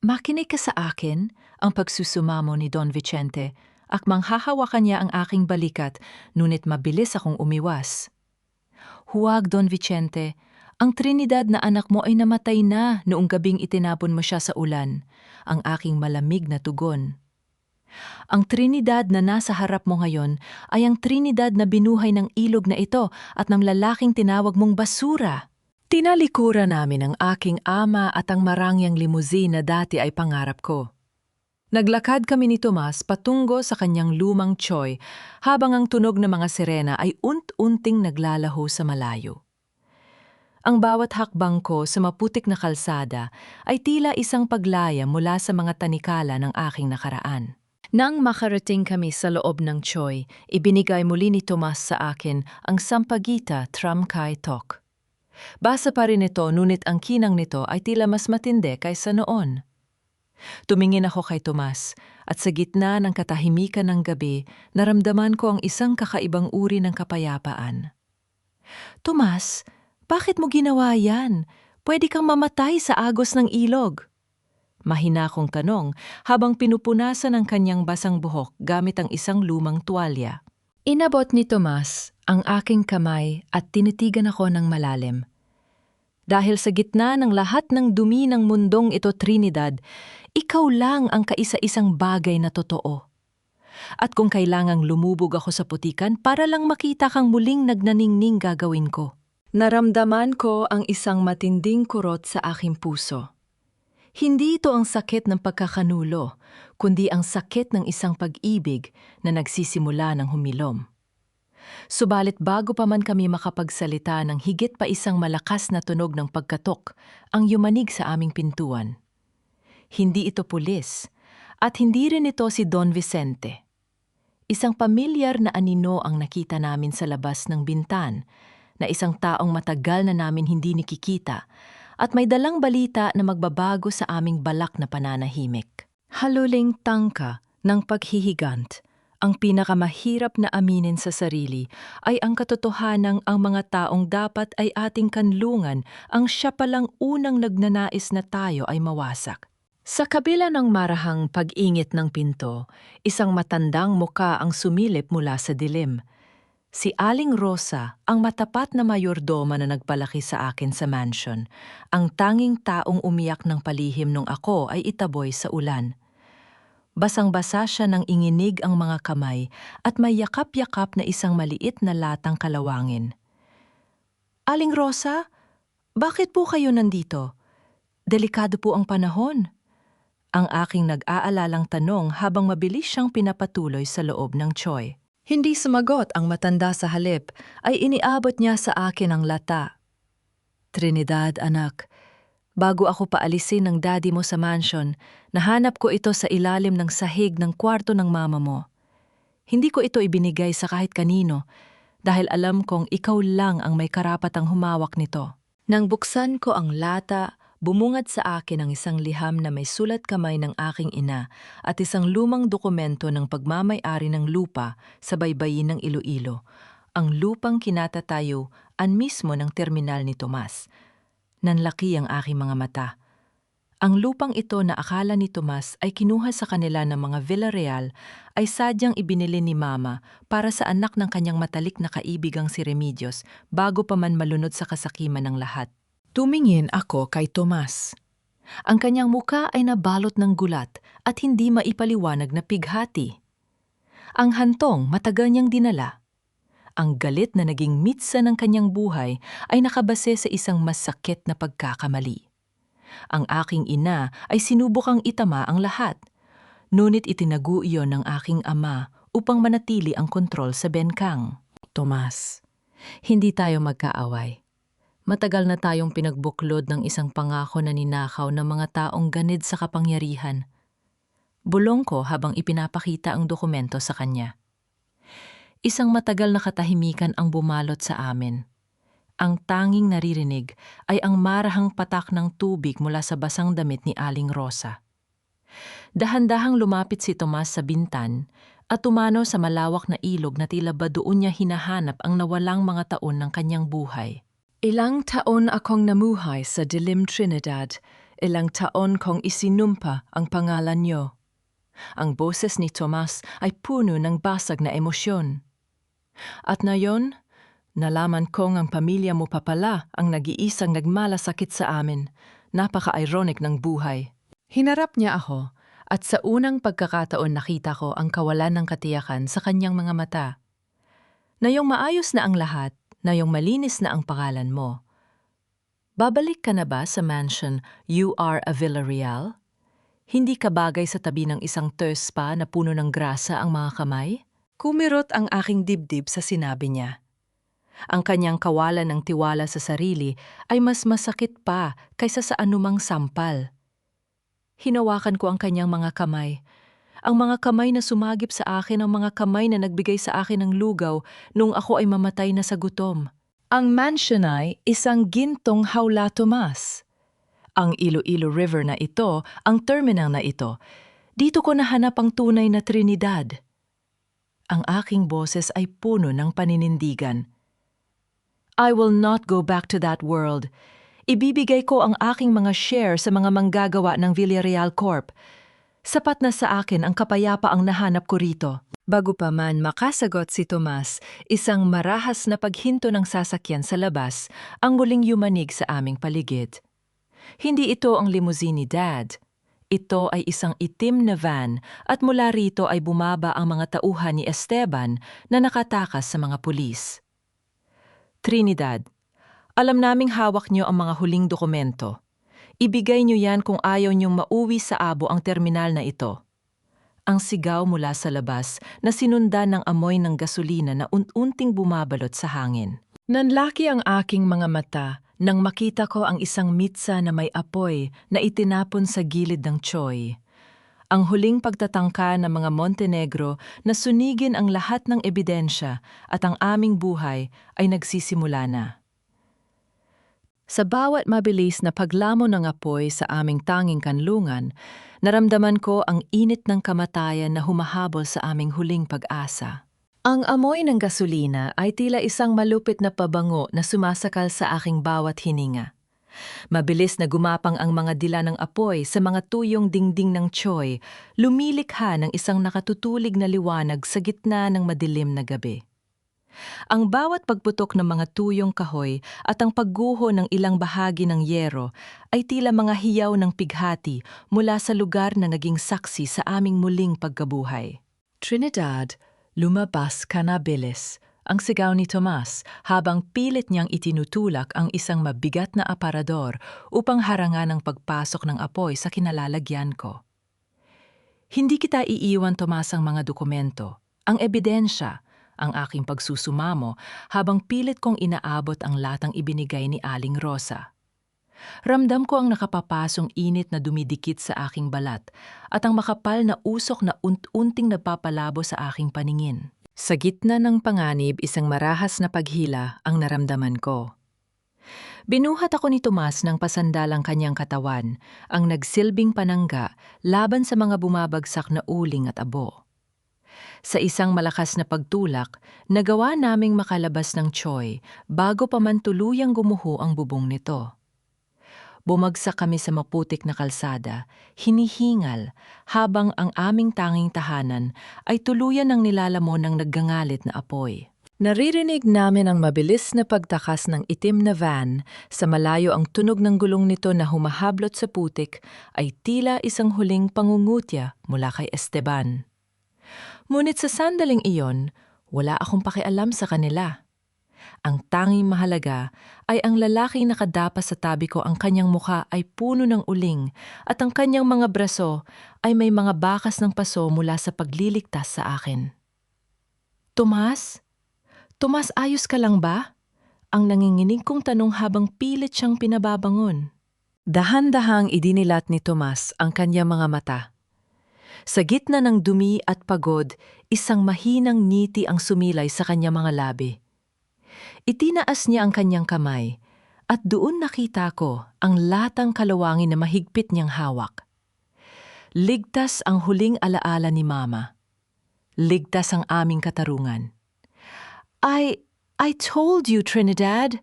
makinig ka sa akin, ang pagsusumamo ni Don Vicente. Akmang hahawakan niya ang aking balikat, ngunit mabilis akong umiwas. Huwag, Don Vicente. Ang Trinidad na anak mo ay namatay na noong gabing itinapon mo siya sa ulan. Ang aking malamig na tugon. Ang Trinidad na nasa harap mo ngayon ay ang Trinidad na binuhay ng ilog na ito at ng lalaking tinawag mong basura. Tinalikuran namin ang aking ama at ang marangyang limousine na dati ay pangarap ko. Naglakad kami ni Tomas patungo sa kanyang lumang Choy habang ang tunog ng mga sirena ay unt-unting naglalaho sa malayo. Ang bawat hakbang ko sa maputik na kalsada ay tila isang paglaya mula sa mga tanikala ng aking nakaraan. Nang makarating kami sa loob ng Choy, ibinigay muli ni Tomas sa akin ang Sampaguita Tramkay Tok. Basa pa rin ito, ngunit ang kinang nito ay tila mas matindi kaysa noon. Tumingin ako kay Tomas at sa gitna ng katahimikan ng gabi, naramdaman ko ang isang kakaibang uri ng kapayapaan. Tomas, bakit mo ginawa yan? Pwede kang mamatay sa agos ng ilog. Mahina kong tanong habang pinupunasan ang kanyang basang buhok gamit ang isang lumang tuwalya. Inabot ni Tomas ang aking kamay at tinitigan ako ng malalim. Dahil sa gitna ng lahat ng dumi ng mundong ito, Trinidad, ikaw lang ang kaisa-isang bagay na totoo. At kung kailangang lumubog ako sa putikan para lang makita kang muling nagnaningning, gagawin ko. Naramdaman ko ang isang matinding kurot sa aking puso. Hindi ito ang sakit ng pagkakanulo, kundi ang sakit ng isang pag-ibig na nagsisimula ng humilom. Subalit bago pa man kami makapagsalita ng higit pa isang malakas na tunog ng pagkatok ang yumanig sa aming pintuan. Hindi ito pulis, at hindi rin ito si Don Vicente. Isang pamilyar na anino ang nakita namin sa labas ng bintan, na isang taong matagal na namin hindi nakikita, at may dalang balita na magbabago sa aming balak na pananahimik. Haluling tangka ng paghihigant, ang pinakamahirap na aminin sa sarili ay ang katotohanang ang mga taong dapat ay ating kanlungan ang siya palang unang nagnanais na tayo ay mawasak. Sa kabila ng marahang pag-ingit ng pinto, isang matandang muka ang sumilip mula sa dilim. Si Aling Rosa, ang matapat na mayordoma na nagpalaki sa akin sa mansion, ang tanging taong umiyak ng palihim nung ako ay itaboy sa ulan. Basang-basa siya nang inginig ang mga kamay at may yakap-yakap na isang maliit na latang kalawangin. Aling Rosa, bakit po kayo nandito? Delikado po ang panahon. Ang aking nag-aalalang tanong habang mabilis siyang pinapatuloy sa loob ng Choy. Hindi sumagot ang matanda sa halip, ay iniabot niya sa akin ang lata. Trinidad, anak, bago ako paalisin ng daddy mo sa mansion, nahanap ko ito sa ilalim ng sahig ng kwarto ng mama mo. Hindi ko ito ibinigay sa kahit kanino, dahil alam kong ikaw lang ang may karapatang humawak nito. Nang buksan ko ang lata, bumungad sa akin ang isang liham na may sulat kamay ng aking ina at isang lumang dokumento ng pagmamay-ari ng lupa sa baybayin ng Iloilo, ang lupang kinatatayuan mismo ng terminal ni Tomas. Nanlaki ang aking mga mata. Ang lupang ito na akala ni Tomas ay kinuha sa kanila ng mga Villarreal ay sadyang ibinili ni Mama para sa anak ng kanyang matalik na kaibigang si Remedios bago pa man malunod sa kasakiman ng lahat. Tumingin ako kay Tomas. Ang kanyang muka ay nabalot ng gulat at hindi maipaliwanag na pighati. Ang hantong matagal niyang dinala. Ang galit na naging mitsa ng kanyang buhay ay nakabase sa isang masakit na pagkakamali. Ang aking ina ay sinubukang itama ang lahat, ngunit itinago iyon ng aking ama upang manatili ang kontrol sa bengkang. Tomas, hindi tayo magkaaway. Matagal na tayong pinagbuklod ng isang pangako na ninakaw ng mga taong ganid sa kapangyarihan. Bulong ko habang ipinapakita ang dokumento sa kanya. Isang matagal na katahimikan ang bumalot sa amin. Ang tanging naririnig ay ang marahang patak ng tubig mula sa basang damit ni Aling Rosa. Dahan-dahang lumapit si Tomas sa bintan at tumanaw sa malawak na ilog na tila ba doon niya hinahanap ang nawalang mga taon ng kanyang buhay. Ilang taon akong namuhay sa dilim Trinidad, ilang taon kong isinumpa ang pangalan niyo. Ang boses ni Tomas ay puno ng basag na emosyon. At ngayon, nalaman kong ang pamilya mo pa pala ang nag-iisang nagmalasakit sa amin. Napaka-ironic ng buhay. Hinarap niya ako At sa unang pagkakataon nakita ko ang kawalan ng katiyakan sa kanyang mga mata. Na yung maayos na ang lahat, na yung malinis na ang pangalan mo. Babalik ka na ba sa mansion You Are a Villarreal? Hindi ka bagay sa tabi ng isang thirst spa na puno ng grasa ang mga kamay? Kumirot ang aking dibdib sa sinabi niya. Ang kanyang kawalan ng tiwala sa sarili ay mas masakit pa kaysa sa anumang sampal. Hinawakan ko ang kanyang mga kamay. Ang mga kamay na sumagip sa akin, ang mga kamay na nagbigay sa akin ng lugaw nung ako ay mamatay na sa gutom. Ang mansion ay isang gintong hawla, Tomas. Ang Iloilo River na ito, ang terminal na ito, dito ko nahanap ang tunay na Trinidad. Ang aking boses ay puno ng paninindigan. I will not go back to that world. Ibibigay ko ang aking mga share sa mga manggagawa ng Villarreal Corp. Sapat na sa akin ang kapayapaang nahanap ko rito. Bago pa man makasagot si Tomas, isang marahas na paghinto ng sasakyan sa labas ang muling yumanig sa aming paligid. Hindi ito ang limousine ni Dad. Ito ay isang itim na van at mula rito ay bumaba ang mga tauhan ni Esteban na nakatakas sa mga pulis. Trinidad, alam naming hawak niyo ang mga huling dokumento. Ibigay niyo yan kung ayaw niyong mauwi sa abo ang terminal na ito. Ang sigaw mula sa labas na sinundan ng amoy ng gasolina na unting bumabalot sa hangin. Nanlaki ang aking mga mata nang makita ko ang isang mitsa na may apoy na itinapon sa gilid ng Choy. Ang huling pagtatangka ng mga Montenegro na sunigin ang lahat ng ebidensya at ang aming buhay ay nagsisimula na. Sa bawat mabilis na paglamon ng apoy sa aming tanging kanlungan, naramdaman ko ang init ng kamatayan na humahabol sa aming huling pag-asa. Ang amoy ng gasolina ay tila isang malupit na pabango na sumasakal sa aking bawat hininga. Mabilis na gumapang ang mga dila ng apoy sa mga tuyong dingding ng Choy, lumilikha ng isang nakatutulig na liwanag sa gitna ng madilim na gabi. Ang bawat pagputok ng mga tuyong kahoy at ang pagguho ng ilang bahagi ng yero ay tila mga hiyaw ng pighati mula sa lugar na naging saksi sa aming muling pagkabuhay. Trinidad, lumabas ka na, bilis, ang sigaw ni Tomas habang pilit niyang itinutulak ang isang mabigat na aparador upang harangan ang pagpasok ng apoy sa kinalalagyan ko. Hindi kita iiwan, Tomas, ang mga dokumento, ang ebidensya, ang aking pagsusumamo habang pilit kong inaabot ang latang ibinigay ni Aling Rosa. Ramdam ko ang nakapapasong init na dumidikit sa aking balat at ang makapal na usok na unting nagpapalabo sa aking paningin. Sa gitna ng panganib, isang marahas na paghila ang naramdaman ko. Binuhat ako ni Tomas ng pasandalang kanyang katawan, ang nagsilbing panangga laban sa mga bumabagsak na uling at abo. Sa isang malakas na pagtulak, nagawa naming makalabas ng Choy bago pa man tuluyang gumuho ang bubong nito. Bumagsak kami sa maputik na kalsada, hinihingal, habang ang aming tanging tahanan ay tuluyan ng nilalamon ng naggangalit na apoy. Naririnig namin ang mabilis na pagtakas ng itim na van, sa malayo ang tunog ng gulong nito na humahablot sa putik ay tila isang huling pangungutya mula kay Esteban. Ngunit sa sandaling iyon, wala akong pakialam sa kanila. Ang tanging mahalaga ay ang lalaking nakadapa sa tabi ko, ang kanyang mukha ay puno ng uling at ang kanyang mga braso ay may mga bakas ng paso mula sa pagliligtas sa akin. Tomas? Tomas, ayos ka lang ba? Ang nanginginig kong tanong habang pilit siyang pinababangon. Dahan-dahang idinilat ni Tomas ang kanyang mga mata. Sa gitna ng dumi at pagod, isang mahinang ngiti ang sumilay sa kanyang mga labi. Itinaas niya ang kanyang kamay at doon nakita ko ang latang kalawangin na mahigpit niyang hawak. Ligtas ang huling alaala ni Mama. Ligtas ang aming katarungan. I told you, Trinidad.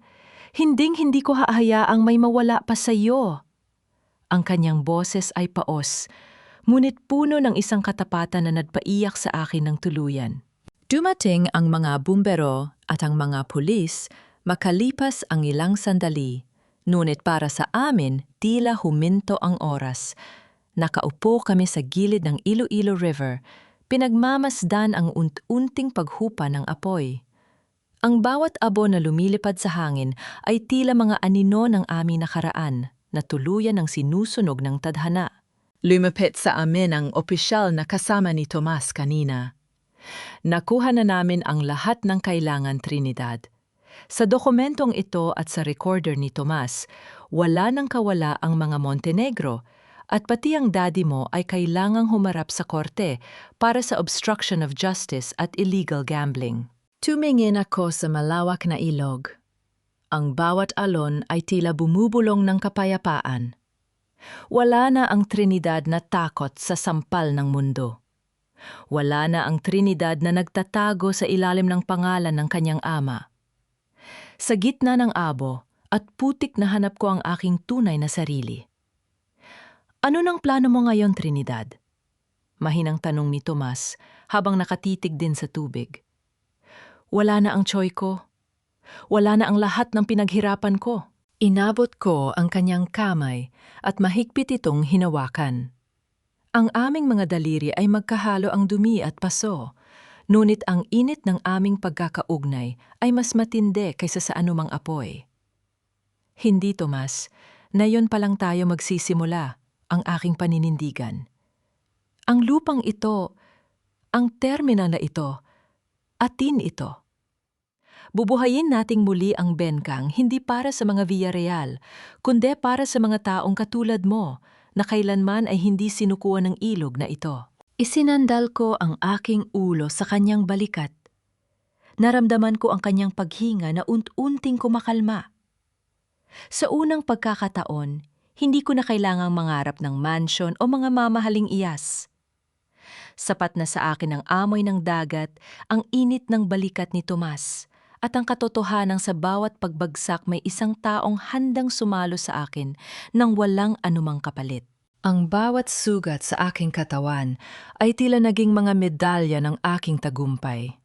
Hinding-hindi ko hahayaang may mawala pa sa iyo. Ang kanyang boses ay paos, ngunit puno ng isang katapatan na nagpaiyak sa akin ng tuluyan. Dumating ang mga bumbero at ang mga pulis makalipas ang ilang sandali, ngunit para sa amin tila huminto ang oras. Nakaupo kami sa gilid ng Iloilo River, pinagmamasdan ang unting paghupa ng apoy. Ang bawat abo na lumilipad sa hangin ay tila mga anino ng aming nakaraan na tuluyan ng sinusunog ng tadhana. Lumapit sa amin ang opisyal na kasama ni Tomas kanina. Nakuha na namin ang lahat ng kailangan, Trinidad. Sa dokumentong ito at sa recorder ni Tomas, wala nang kawala ang mga Montenegro at pati ang daddy mo ay kailangang humarap sa korte para sa obstruction of justice at illegal gambling. Tumingin ako sa malawak na ilog. Ang bawat alon ay tila bumubulong ng kapayapaan. Wala na ang Trinidad na takot sa sampal ng mundo. Wala na ang Trinidad na nagtatago sa ilalim ng pangalan ng kanyang ama. Sa gitna ng abo at putik na hanap ko ang aking tunay na sarili. Ano nang plano mo ngayon, Trinidad? Mahinang tanong ni Tomas habang nakatitig din sa tubig. Wala na ang choy ko. Wala na ang lahat ng pinaghirapan ko. Inabot ko ang kanyang kamay at mahigpit itong hinawakan. Ang aming mga daliri ay magkahalo ang dumi at paso, ngunit ang init ng aming pagkakaugnay ay mas matindi kaysa sa anumang apoy. Hindi, Tomas, na yon pa lang tayo magsisimula, ang aking paninindigan. Ang lupang ito, ang terminal na ito, atin ito. Bubuhayin nating muli ang Benkang hindi para sa mga Villarreal, kundi para sa mga taong katulad mo na kailanman ay hindi sinukuan ng ilog na ito. Isinandal ko ang aking ulo sa kanyang balikat. Naramdaman ko ang kanyang paghinga na unti-unting kumakalma. Sa unang pagkakataon, hindi ko na kailangang mangarap ng mansion o mga mamahaling iyas. Sapat na sa akin ang amoy ng dagat, ang init ng balikat ni Tomas, at ang katotohanan sa bawat pagbagsak may isang taong handang sumalo sa akin nang walang anumang kapalit. Ang bawat sugat sa aking katawan ay tila naging mga medalya ng aking tagumpay.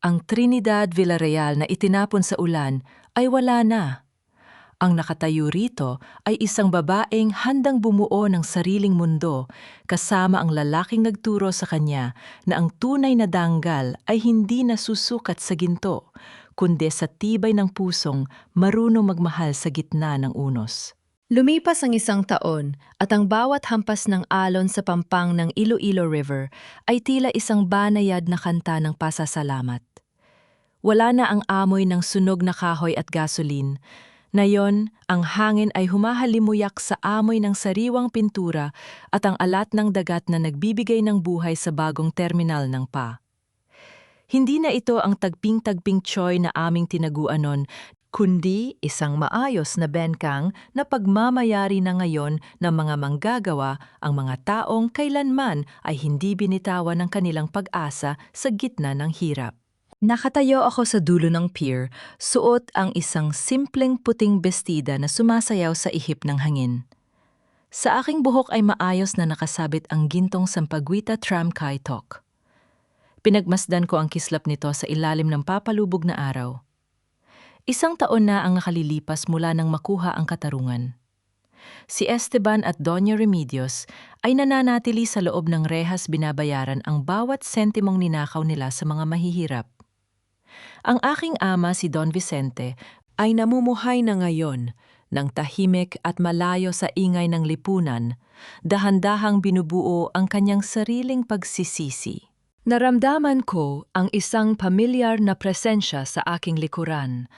Ang Trinidad Villarreal na itinapon sa ulan ay wala na. Ang nakatayo rito ay isang babaeng handang bumuo ng sariling mundo kasama ang lalaking nagturo sa kanya na ang tunay na danggal ay hindi nasusukat sa ginto, kundi sa tibay ng pusong marunong magmahal sa gitna ng unos. Lumipas ang isang taon at ang bawat hampas ng alon sa pampang ng Iloilo River ay tila isang banayad na kanta ng pasasalamat. Wala na ang amoy ng sunog na kahoy at gasolin. Ngayon, ang hangin ay humahalimuyak sa amoy ng sariwang pintura at ang alat ng dagat na nagbibigay ng buhay sa bagong terminal ng PA. Hindi na ito ang tagping-tagping choy na aming tinaguan nun, kundi isang maayos na Benkang na pagmamayari na ngayon ng mga manggagawa ang mga taong kailanman ay hindi binitawan ng kanilang pag-asa sa gitna ng hirap. Nakatayo ako sa dulo ng pier, suot ang isang simpleng puting bestida na sumasayaw sa ihip ng hangin. Sa aking buhok ay maayos na nakasabit ang gintong sampaguita tram kai tok. Pinagmasdan ko ang kislap nito sa ilalim ng papalubog na araw. Isang taon na ang nakalilipas mula nang makuha ang katarungan. Si Esteban at Doña Remedios ay nananatili sa loob ng rehas binabayaran ang bawat sentimong ninakaw nila sa mga mahihirap. Ang aking ama si Don Vicente ay namumuhay na ngayon ng tahimik at malayo sa ingay ng lipunan, dahan-dahang binubuo ang kanyang sariling pagsisisi. Naramdaman ko ang isang pamilyar na presensya sa aking likuran.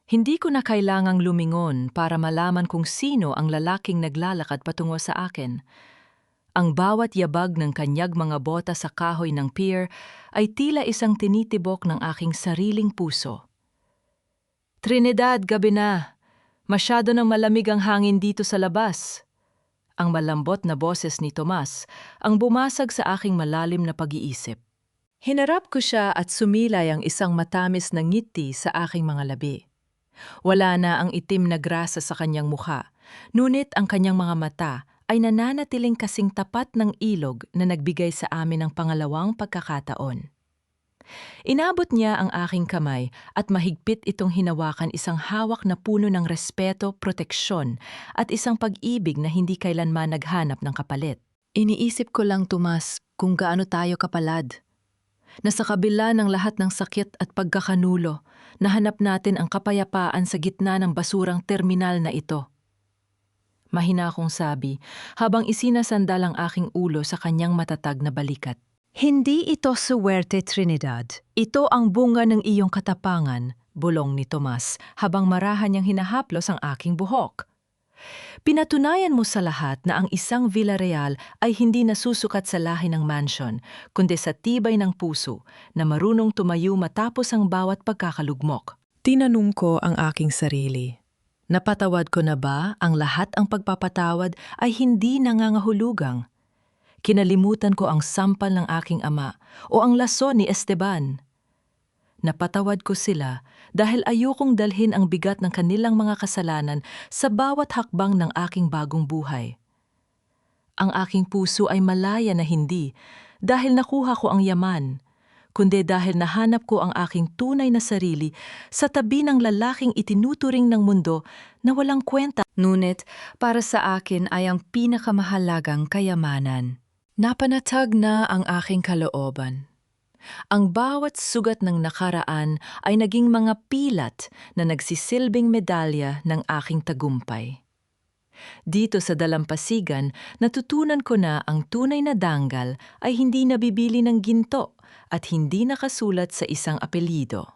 Hindi ko na kailangang lumingon para malaman kung sino ang lalaking naglalakad patungo sa akin. Ang bawat yabag ng kanyag mga bota sa kahoy ng pier ay tila isang tinitibok ng aking sariling puso. Trinidad, gabi na. Masyado nang malamig ang hangin dito sa labas. Ang malambot na boses ni Tomas ang bumasag sa aking malalim na pag-iisip. Hinarap ko siya at sumilay ang isang matamis na ngiti sa aking mga labi. Wala na ang itim na grasa sa kanyang mukha, ngunit ang kanyang mga mata ay nananatiling kasing tapat ng ilog na nagbigay sa amin ng pangalawang pagkakataon. Inabot niya ang aking kamay at mahigpit itong hinawakan, isang hawak na puno ng respeto, proteksyon at isang pag-ibig na hindi kailanman naghanap ng kapalit. Iniisip ko lang, Tomas, kung gaano tayo kapalad. Na sa kabila ng lahat ng sakit at pagkakanulo, nahanap natin ang kapayapaan sa gitna ng basurang terminal na ito. Mahina akong sabi habang isinasandal ang aking ulo sa kanyang matatag na balikat. Hindi ito suwerte, Trinidad. Ito ang bunga ng iyong katapangan, bulong ni Tomas habang marahan niyang hinahaplos ang aking buhok. Pinatunayan mo sa lahat na ang isang Villarreal ay hindi nasusukat sa lahi ng mansion, kundi sa tibay ng puso na marunong tumayo matapos ang bawat pagkakalugmok. Tinanong ko ang aking sarili. Napatawad ko na ba ang lahat? Ang pagpapatawad ay hindi nangangahulugang. Kinalimutan ko ang sampal ng aking ama o ang lason ni Esteban. Napatawad ko sila dahil ayokong dalhin ang bigat ng kanilang mga kasalanan sa bawat hakbang ng aking bagong buhay. Ang aking puso ay malaya na hindi dahil nakuha ko ang yaman, kundi dahil nahanap ko ang aking tunay na sarili sa tabi ng lalaking itinuturing ng mundo na walang kwenta. Ngunit para sa akin ay ang pinakamahalagang kayamanan. Napanatag na ang aking kalooban. Ang bawat sugat ng nakaraan ay naging mga pilat na nagsisilbing medalya ng aking tagumpay. Dito sa dalampasigan, natutunan ko na ang tunay na danggal ay hindi nabibili ng ginto at hindi nakasulat sa isang apelyido.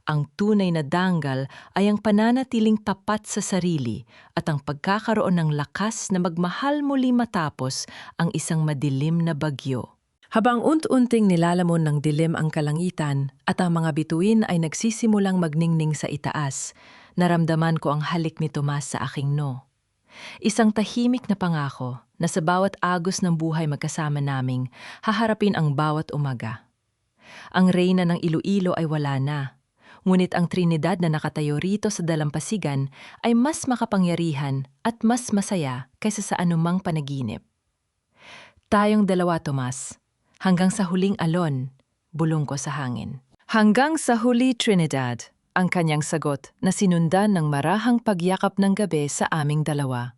Ang tunay na danggal ay ang pananatiling tapat sa sarili at ang pagkakaroon ng lakas na magmahal muli matapos ang isang madilim na bagyo. Habang unti-unting nilalamon ng dilim ang kalangitan at ang mga bituin ay nagsisimulang magningning sa itaas, naramdaman ko ang halik ni Tomas sa aking noo. Isang tahimik na pangako na sa bawat agos ng buhay magkasama naming haharapin ang bawat umaga. Ang reyna ng Iloilo ay wala na. Ngunit ang Trinidad na nakatayo rito sa dalampasigan ay mas makapangyarihan at mas masaya kaysa sa anumang panaginip. Tayong dalawa, Tomas, hanggang sa huling alon, bulong ko sa hangin. Hanggang sa huli, Trinidad, ang kanyang sagot na sinundan ng marahang pagyakap ng gabi sa aming dalawa.